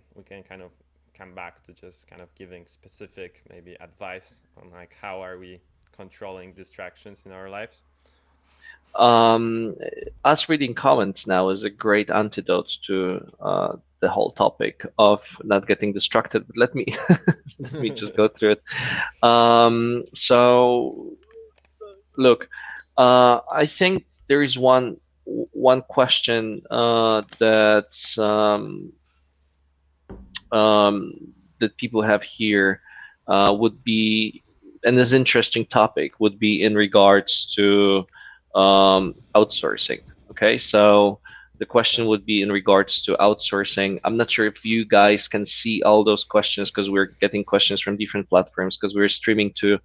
kind of come back to just kind of giving specific maybe advice on like how are we controlling distractions in our lives. Um, Us reading comments now is a great antidote to the whole topic of not getting distracted. But let me let me just go through it. So look, I think there is one question um, that people have here would be, and this interesting topic would be in regards to outsourcing. Okay, so the question Okay. would be in regards to outsourcing. I'm not sure if you guys can see all those questions because we're getting questions from different platforms because we're streaming to,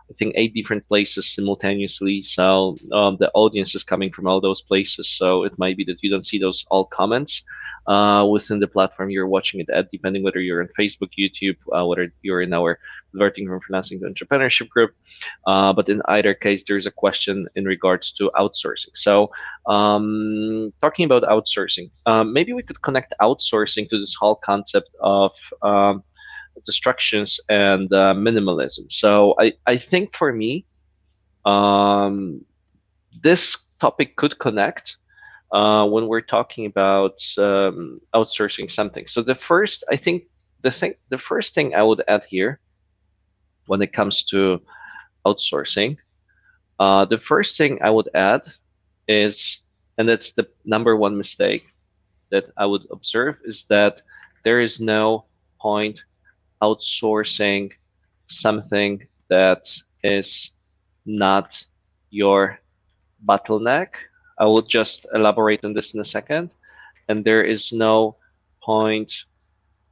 I think, 8 different places simultaneously. So the audience is coming from all those places. So it might be that you don't see those all comments within the platform you're watching it at, depending whether you're on Facebook, YouTube, whether you're in our Converting from Freelancing to Entrepreneurship group. But in either case, there's a question in regards to outsourcing. So talking about outsourcing, maybe we could connect outsourcing to this whole concept of distractions and minimalism. So I think for me, um, this topic could connect when we're talking about outsourcing something. So I think the first thing I would add here when it comes to outsourcing, the first thing I would add is, and that's the number one mistake that I would observe, is that there is no point outsourcing something that is not your bottleneck. I will just elaborate on this in a second. And there is no point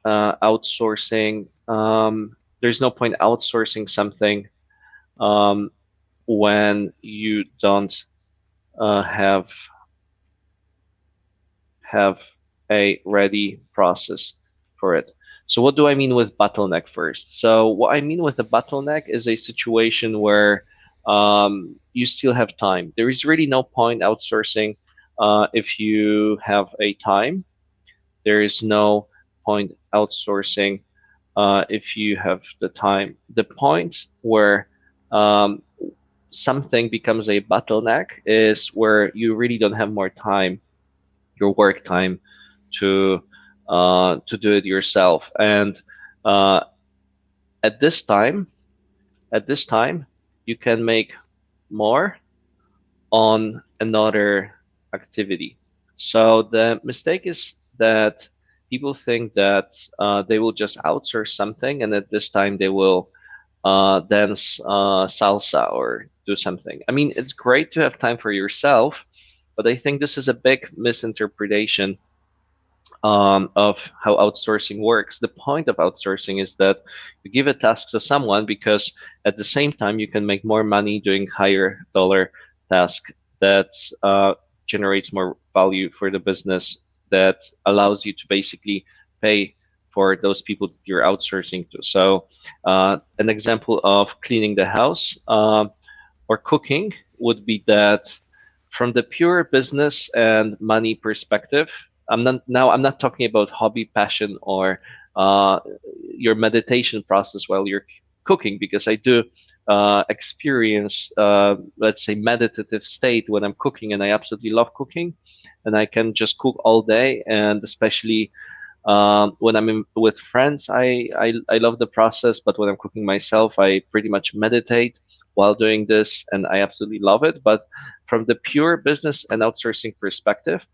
outsourcing. There's no point outsourcing something um, when you don't have a ready process for it. So what do I mean with bottleneck first? So what I mean with a bottleneck is a situation where you still have time. There is really no point outsourcing if you have a time. There is no point outsourcing if you have the time. The point where um, something becomes a bottleneck is where you really don't have more time, your work time, to do it yourself. And uh, at this time, at this time, you can make more on another activity. So the mistake is that people think that they will just outsource something, and at this time they will dance salsa or do something. I mean, it's great to have time for yourself, but I think this is a big misinterpretation of how outsourcing works. The point of outsourcing is that you give a task to someone because at the same time you can make more money doing higher dollar task that generates more value for the business, that allows you to basically pay for those people that you're outsourcing to. So an example of cleaning the house or cooking would be that from the pure business and money perspective, I'm not talking about hobby, passion, or uh, your meditation process while you're cooking, because I do experience, let's say, meditative state when I'm cooking, and I absolutely love cooking, and I can just cook all day, and especially when with friends, I love the process, but when I'm cooking myself, I pretty much meditate while doing this, and I absolutely love it. But from the pure business and outsourcing perspective,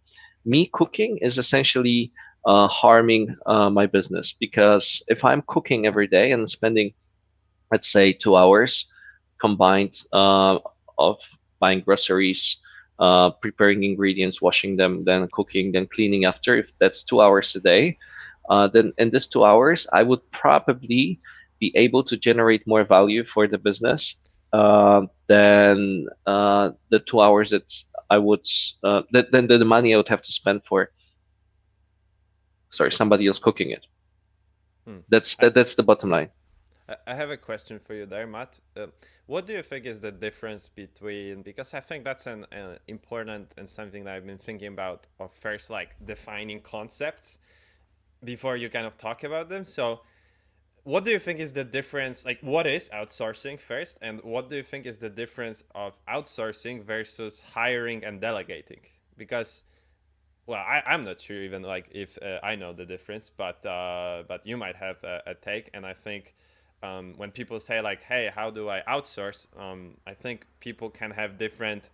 me cooking is essentially harming my business, because if I'm cooking every day and spending, let's say, 2 hours combined of buying groceries, preparing ingredients, washing them, then cooking, then cleaning after, if that's 2 hours a day, then in this 2 hours, I would probably be able to generate more value for the business than the 2 hours that I would, than the money I would have to spend for, sorry, somebody else cooking it. Hmm. That's the bottom line. I have a question for you there, Matt. What do you think is the difference between, because I think that's an important and something that I've been thinking about, of first like defining concepts before you kind of talk about them. So what do you think is the difference, like what is outsourcing first, and what do you think is the difference of outsourcing versus hiring and delegating? Because well, I'm not sure even like if I know the difference, but you might have a take. And I think when people say like, "Hey, how do I outsource?" I think people can have different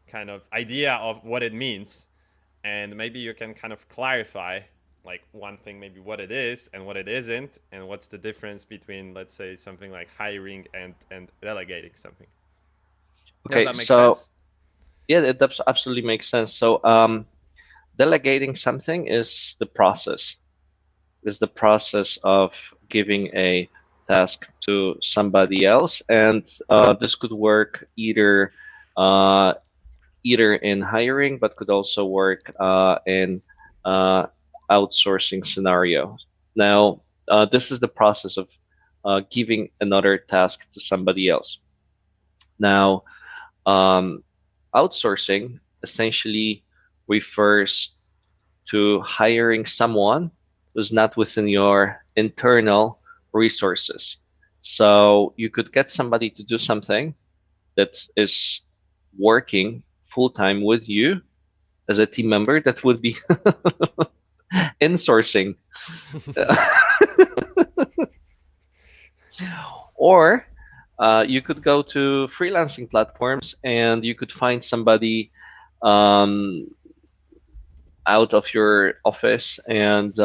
kind of idea of what it means, and maybe you can kind of clarify like one thing, maybe what it is and what it isn't, and what's the difference between, let's say, something like hiring and delegating something. Does Okay, that make so sense? yeah, it does absolutely makes sense. So delegating something is the process of giving a task to somebody else, and this could work uh, either in hiring, but could also work in uh, outsourcing scenario. Now, this is the process of giving another task to somebody else. Now, um, outsourcing essentially refers to hiring someone who's not within your internal resources. So you could get somebody to do something that is working full time with you as a team member. That would be insourcing. Or you could go to freelancing platforms and you could find somebody um, out of your office, and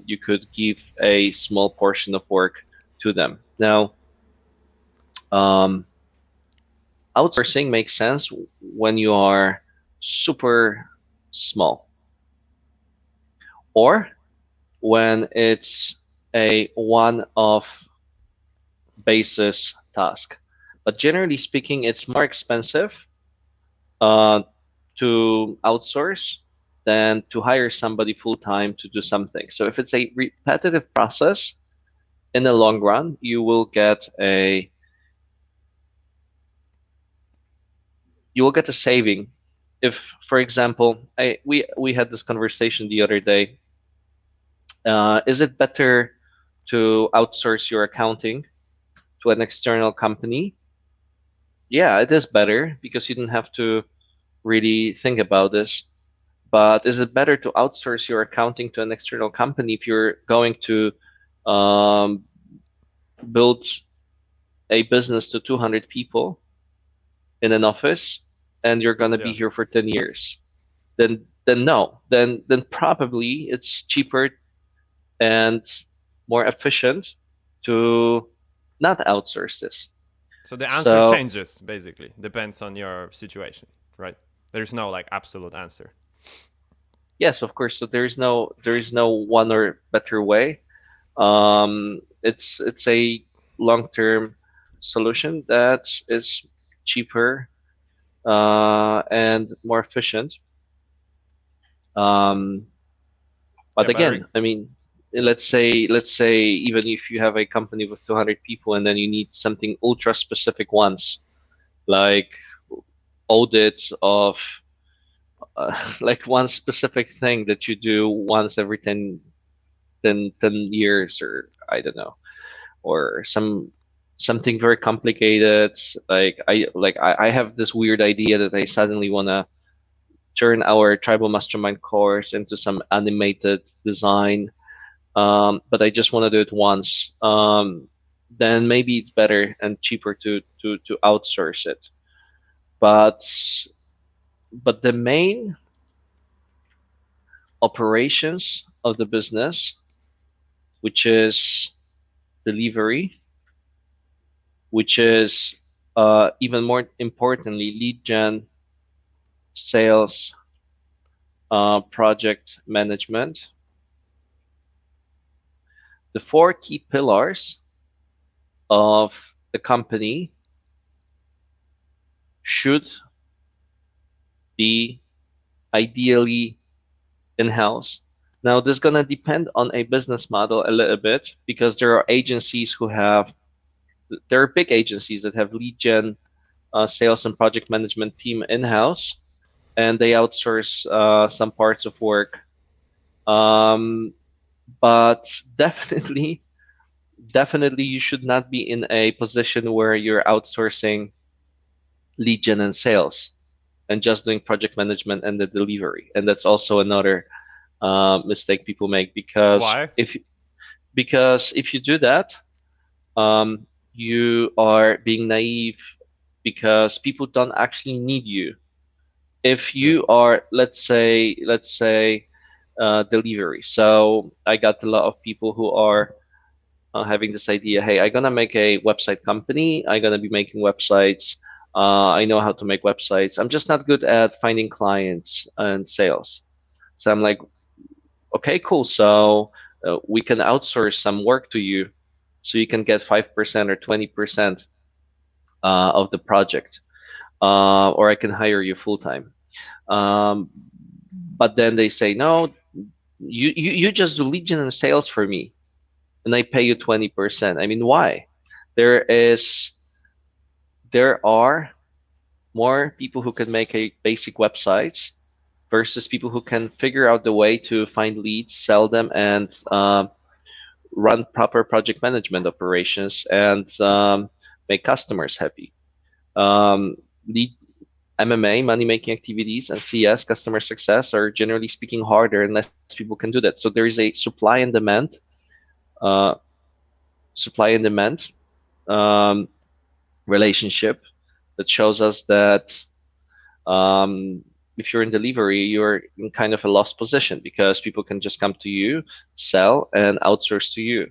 you could give a small portion of work to them. Now, um, outsourcing makes sense when you are super small, or when it's a one-off basis task. But generally speaking, it's more expensive uh, to outsource than to hire somebody full time to do something. So if it's a repetitive process, in the long run, you will get a saving. If, for example, we had this conversation the other day Is it better to outsource your accounting to an external company? Yeah, it is better because you don't have to really think about this. But is it better to outsource your accounting to an external company if you're going to um, build a business to 200 people in an office and you're going to be Yeah. here for 10 years? Then no. Then probably it's cheaper and more efficient to not outsource this. So the answer So changes basically, depends on your situation, right? There's no like absolute answer. yes, of course. So there is no one or better way. It's a long-term solution that is cheaper and more efficient. Um, but Yeah, but again, I mean, let's say even if you have a company with 200 people and then you need something ultra specific once, like audit of like one specific thing that you do once every 10 years, or I don't know, or something very complicated. I have this weird idea that I suddenly want to turn our tribal mastermind course into some animated design, but I just want to do it once. Then maybe it's better and cheaper to outsource it. But the main operations of the business, which is delivery, which is even more importantly, lead gen, sales, project management. The four key pillars of the company should be ideally in-house. Now, this is going to depend on a business model a little bit because there are big agencies that have lead gen, sales, and project management team in-house, and they outsource some parts of work. Um, but definitely, definitely, you should not be in a position where you're outsourcing lead gen and sales and just doing project management and the delivery. And that's also another mistake people make why? because if you do that, you are being naive because people don't actually need you. If Yeah. you are, let's say, delivery. So I got a lot of people who are having this idea, hey, I'm gonna make a website company. I'm gonna be making websites. I know how to make websites. I'm just not good at finding clients and sales. So I'm like, okay, cool. So we can outsource some work to you, so you can get 5% or 20% of the project, or I can hire you full time. Um, but then they say, no, you just do lead gen and sales for me, and I pay you 20%. I mean, why? There is there are more people who can make a basic websites versus people who can figure out the way to find leads, sell them, and run proper project management operations and make customers happy. Um, lead MMA, money making activities, and CS, customer success, are generally speaking harder unless people can do that. So there is a uh, supply and demand um, relationship that shows us that um, if you're in delivery, you're in kind of a lost position because people can just come to you, sell, and outsource to you.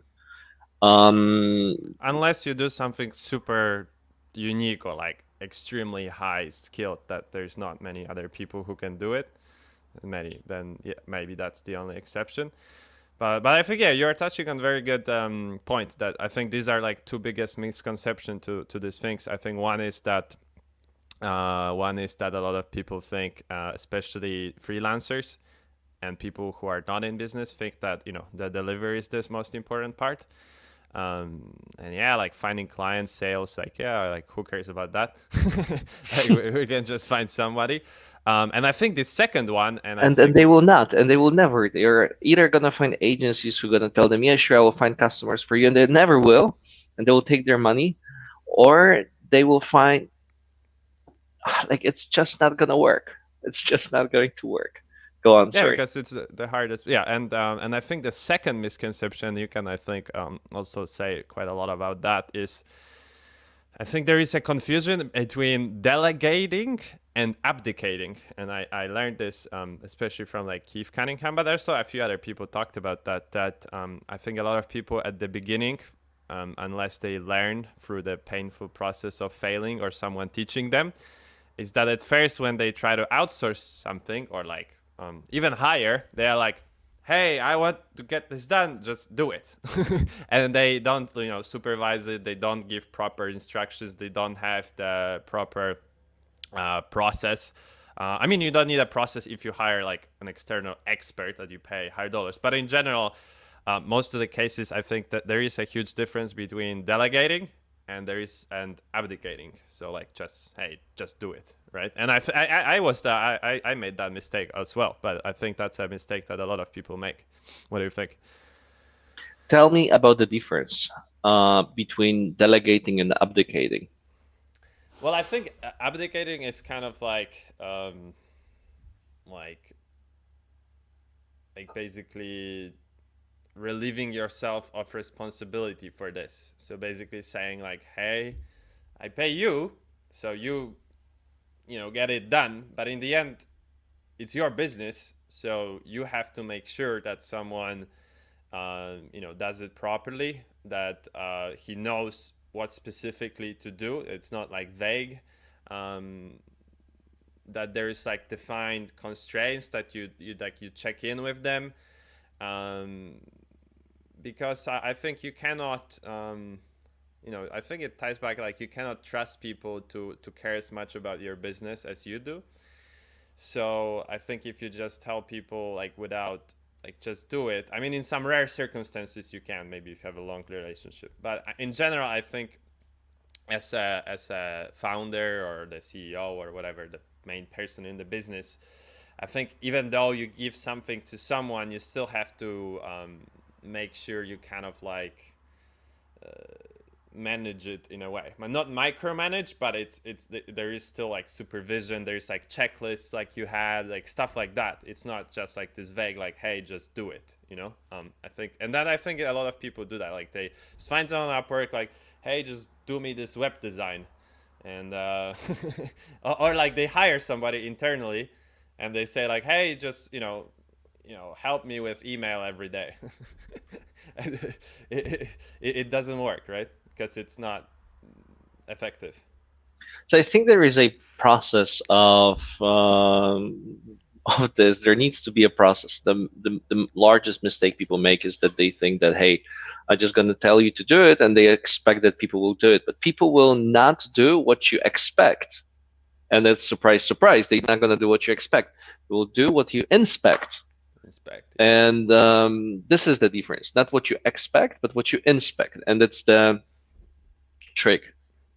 Um, Unless you do something super unique or like extremely high skilled that there's not many other people who can do it. Many, then yeah, maybe that's the only exception. But I think yeah, you're touching on very good points. That I think these are like two biggest misconceptions to these things. I think one is that a lot of people think, especially freelancers and people who are not in business, think that the delivery is this most important part. And yeah, like finding clients, sales, like yeah, like who cares about that? Like we can just find somebody. And I think the second one, and I And think they will not, and they will never. They're either gonna find agencies who are gonna tell them, yeah, sure, I will find customers for you, and they never will, and they will take their money, or they will find like it's just not gonna work. It's just not going to work. Go on, yeah, sorry. because it's the hardest. Yeah, and I think the second misconception you can, I think, also say quite a lot about that is I think there is a confusion between delegating and abdicating, and I learned this especially from like Keith Cunningham, but also a few other people talked about that. I think a lot of people at the beginning, unless they learn through the painful process of failing or someone teaching them, is that at first when they try to outsource something or like even hire, they are like, hey, I want to get this done, just do it. And they don't, supervise it. They don't give proper instructions. They don't have the proper process. I mean, you don't need a process if you hire like an external expert that you pay high dollars. But in general, most of the cases, I think that there is a huge difference between delegating and abdicating. So like, just do it, right? And I made that mistake as well. But I think that's a mistake that a lot of people make. What do you think? Tell me about the difference between delegating and abdicating. Well, I think abdicating is kind of like basically relieving yourself of responsibility for this. So basically saying like, hey, I pay you, so you get it done, but in the end it's your business, so you have to make sure that someone does it properly, that he knows what specifically to do. It's not like vague, um, that there is like defined constraints that you check in with them, um, because I think you cannot, I think it ties back like you cannot trust people to care as much about your business as you do. So I think if you just tell people like without like just do it. I mean, in some rare circumstances you can, maybe if you have a long relationship. But in general, I think as a founder or the CEO or whatever, the main person in the business, I think even though you give something to someone, you still have to make sure you kind of like manage it in a way, but not micromanage, but there is still like supervision, there's like checklists like you had, like stuff like that. It's not just like this vague like, hey, just do it, I think. And then I think a lot of people do that, like they just find someone at work like, hey, just do me this web design, and or like they hire somebody internally and they say like, hey, just help me with email every day. It doesn't work, right? Because it's not effective. So I think there is a process of this. There needs to be a process. The largest mistake people make is that they think that, hey, I'm just going to tell you to do it, and they expect that people will do it. But people will not do what you expect, and that's surprise, surprise. They're not going to do what you expect. They will do what you inspect. Inspect. Yeah. And this is the difference. Not what you expect, but what you inspect, and that's the trick.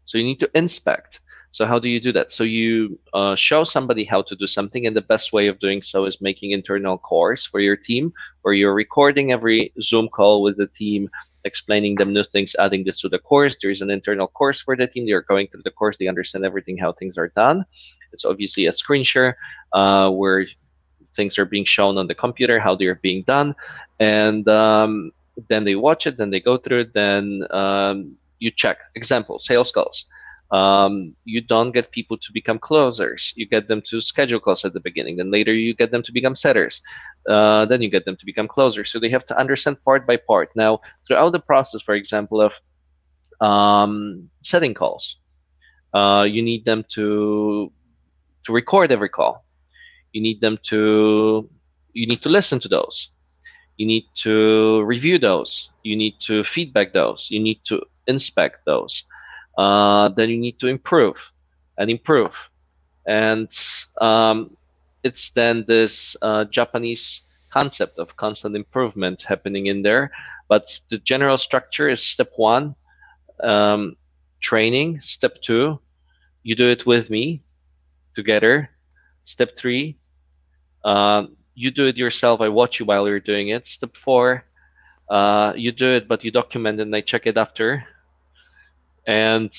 So you need to inspect. So how do you do that? So you show somebody how to do something, and the best way of doing so is making internal course for your team, where you're recording every Zoom call with the team, explaining them new things, adding this to the course. There is an internal course for the team. They're going through the course. They understand everything, how things are done. It's obviously a screen share where things are being shown on the computer, how they're being done, and then they watch it, then they go through it, then you check. Example, sales calls. You don't get people to become closers. You get them to schedule calls at the beginning. Then later you get them to become setters. Then you get them to become closers. So they have to understand part by part. Now, throughout the process, for example, of setting calls, you need them to record every call. You need them to you need to listen to those. You need to review those. You need to feedback those. You need to inspect those. Then you need to improve and improve. And it's then this Japanese concept of constant improvement happening in there. But the general structure is step one, training. Step two, you do it with me together. Step three, you do it yourself. I watch you while you're doing it. Step four, you do it, but you document it and I check it after. And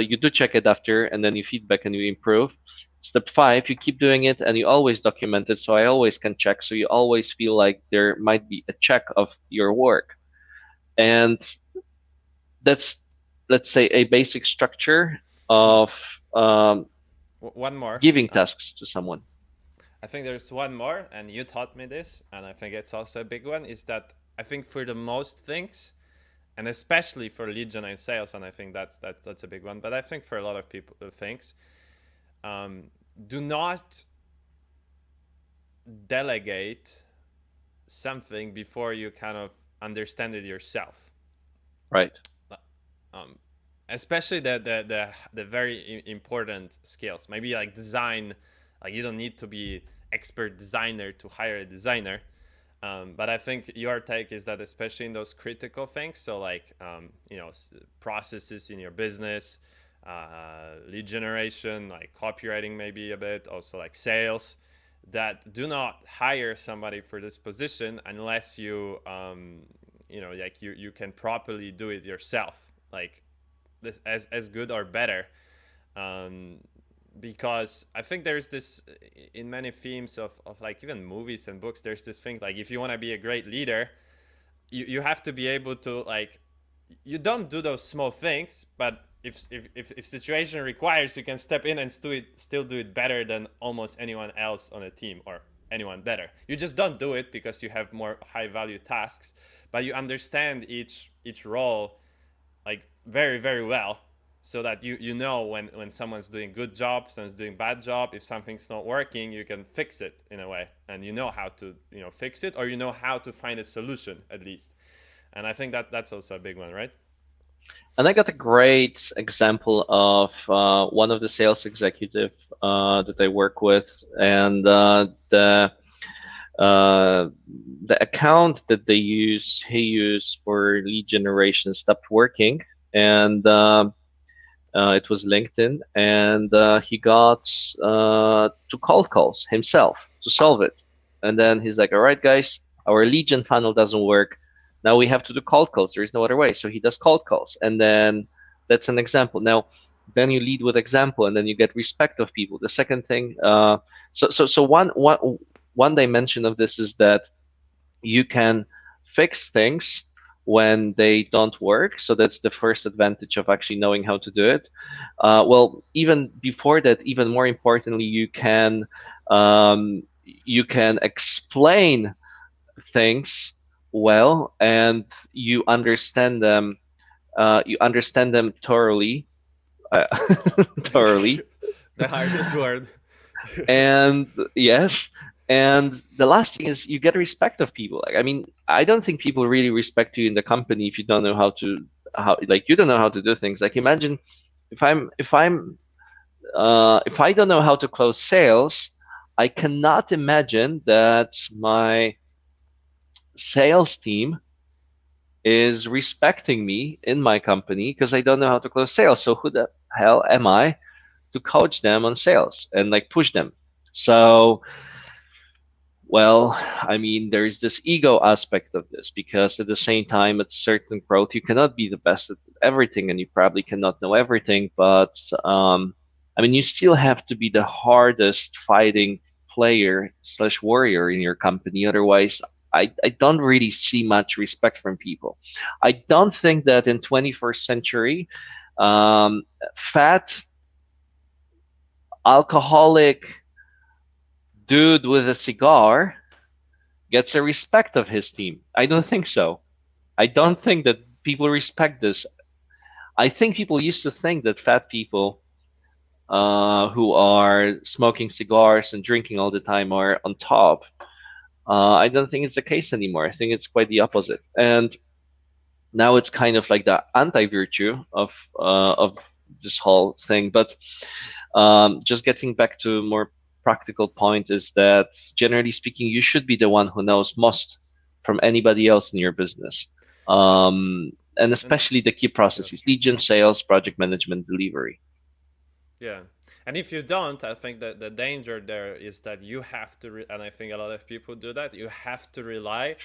you do check it after, and then you feedback and you improve. Step five, you keep doing it and you always document it, so I always can check. So you always feel like there might be a check of your work. And that's, let's say, a basic structure Mm. of One more. giving tasks to someone. I think there's one more, and you taught me this, and I think it's also a big one. Is that I think for the most things, and especially for lead gen and sales, and I think that's a big one. But I think for a lot of people, things, do not delegate something before you kind of understand it yourself. Right. Um, Especially the very important skills. Maybe like design, like you don't need to be expert designer to hire a designer. But I think your take is that especially in those critical things, so like processes in your business, lead generation, like copywriting maybe a bit, also like sales, that do not hire somebody for this position unless you can properly do it yourself, like this as good or better. um, because I think there's this in many themes of like even movies and books. There's this thing like if you want to be a great leader, you have to be able to like you don't do those small things, but if situation requires, you can step in and still do it better than almost anyone else on a team or anyone better. You just don't do it because you have more high value tasks, but you understand each role like very very well, so that you know when someone's doing good job, someone's doing bad job. If something's not working, you can fix it in a way, and you know how to fix it, or you know how to find a solution at least. And I think that's also a big one, right? And I got a great example of one of the sales executive that I work with, and uh, the account that he used for lead generation stopped working, and it was LinkedIn, and he got to cold calls himself to solve it. And then he's like, "All right, guys, our lead gen funnel doesn't work. Now we have to do cold calls. There is no other way." So he does cold calls, and then that's an example. Now, then you lead with example, and then you get respect of people. The second thing, so one dimension of this is that you can fix things when they don't work. So that's the first advantage of actually knowing how to do it. Well, even before that, even more importantly, you can explain things well, and you understand them. You understand them thoroughly, uh, thoroughly. The hardest word. And yes, and the last thing is you get respect of people. Like, I mean, I don't think people really respect you in the company if you don't know how like you don't know how to do things. Like, imagine if I don't know how to close sales, I cannot imagine that my sales team is respecting me in my company because I don't know how to close sales. So who the hell am I to coach them on sales and like push them? So, well, I mean, there's this ego aspect of this, because at the same time, at certain growth, you cannot be the best at everything, and you probably cannot know everything. But I mean, you still have to be the hardest fighting player slash warrior in your company. Otherwise, I don't really see much respect from people. I don't think that in 21st century, fat alcoholic dude with a cigar gets a respect of his team. I don't think so. I Yeah. don't think that people respect this. I think people used to think that fat people who are smoking cigars and drinking all the time are on top. I don't think it's the case anymore. I think it's quite the opposite. And now it's kind of like the anti-virtue of this whole thing. But just getting back to a more practical point is that generally speaking, you should be the one who knows most from anybody else in your business. Uh, And and especially the key yeah. processes: lead gen, sales, project management, delivery. Yeah. And if you don't, I think that the danger there is that you have to, and I think a lot of people do that, you have to rely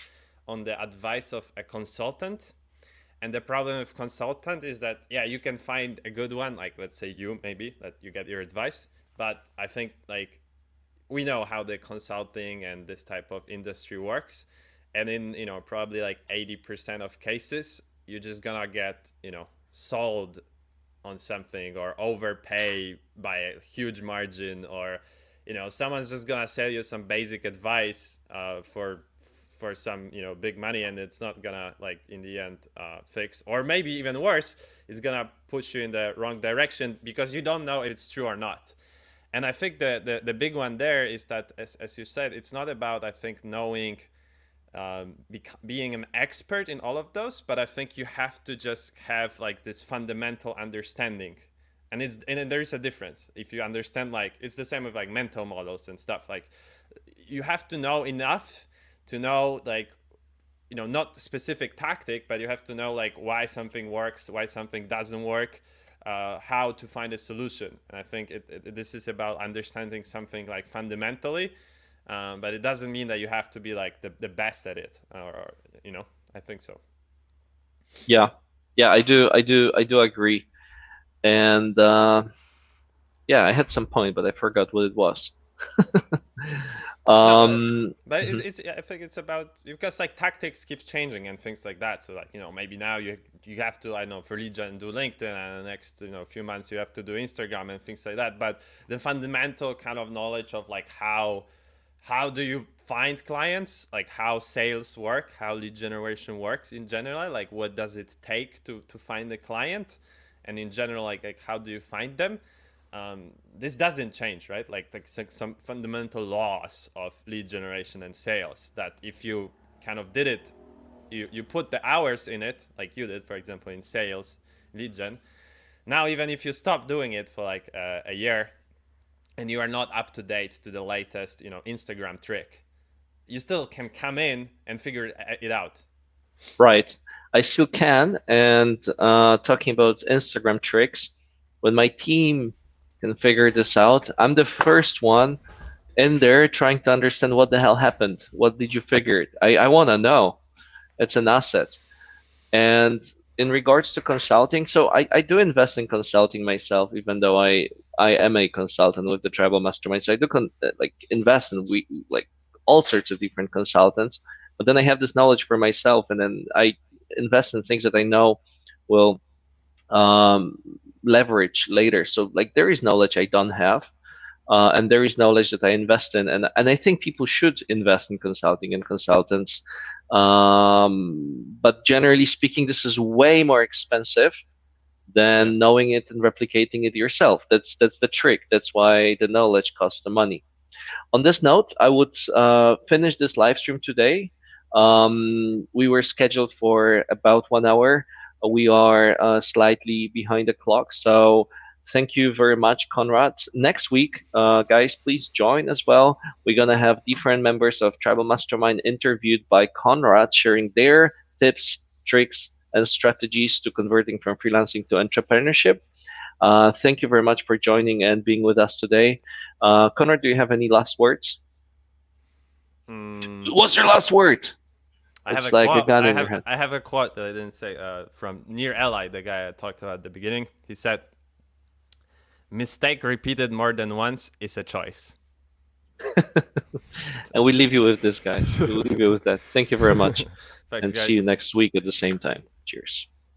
on the advice of a consultant. And the problem with consultant is that, yeah, you can find a good one, like let's say you, maybe, that you get your advice. But I think like we know how the consulting and this type of industry works. And in, probably like 80% of cases, you're just gonna get, sold on something or overpay by a huge margin, or someone's just gonna sell you some basic advice for some big money, and it's not gonna like in the end fix, or maybe even worse, it's gonna push you in the wrong direction because you don't know if it's true or not. And I think the big one there is that, as you said, it's not about, I think, knowing, being an expert in all of those, but I think you have to just have like this fundamental understanding. And there is a difference. If you understand, like, it's the same with like mental models and stuff. Like, you have to know enough to know, like, not specific tactic, but you have to know like why something works, why something doesn't work, how to find a solution. And I think this is about understanding something like fundamentally, but it doesn't mean that you have to be like the best at it, or I think so. Yeah, yeah, I do agree. And yeah, I had some point, but I forgot what it was. No, but Mhm. I think it's about, because like tactics keep changing and things like that. So like maybe now you have to, I don't know, for lead gen do LinkedIn, and the next few months you have to do Instagram and things like that. But the fundamental kind of knowledge of like how do you find clients, like how sales work, how lead generation works in general, like what does it take to find a client, and in general, like how do you find them. This doesn't change, right? Like some fundamental laws of lead generation and sales, that if you kind of did it, you put the hours in it, like you did, for example, in sales, lead gen. Now, even if you stop doing it for like a year, and you are not up to date to the latest, Instagram trick, you still can come in and figure it out. Right. I still can. And talking about Instagram tricks, when my team can figure this out, I'm the first one in there trying to understand what the hell happened. What did you figure? I want to know. It's an asset. And in regards to consulting, so I do invest in consulting myself, even though I am a consultant with the Tribal Mastermind. So I do like invest in like all sorts of different consultants. But then I have this knowledge for myself, and then I invest in things that I know will um, leverage later. So like there is knowledge I don't have, and there is knowledge that I invest in, and I think people should invest in consulting and consultants. But generally speaking, this is way more expensive Yeah. than knowing it and replicating it yourself. That's the trick. That's why the knowledge costs the money. On this note, I would finish this live stream today. We were scheduled for about 1 hour. We are slightly behind the clock, so thank you very much, Konrad. Next week, guys, please join as well. We're gonna have different members of Tribal Mastermind interviewed by Konrad, sharing their tips, tricks, and strategies to converting from freelancing to entrepreneurship. Thank you very much for joining and being with us today. Konrad, do you have any last words? Mm, What's your last word? I have It's a like a quote. gun in your hand. I have a quote that I didn't say, from Near Ally, the guy I talked about at the beginning. He said, "Mistake repeated more than once is a choice." And we leave you with this, guys. We leave you with that. Thank you very much, Thanks, and see you guys. next week at the same time. Cheers.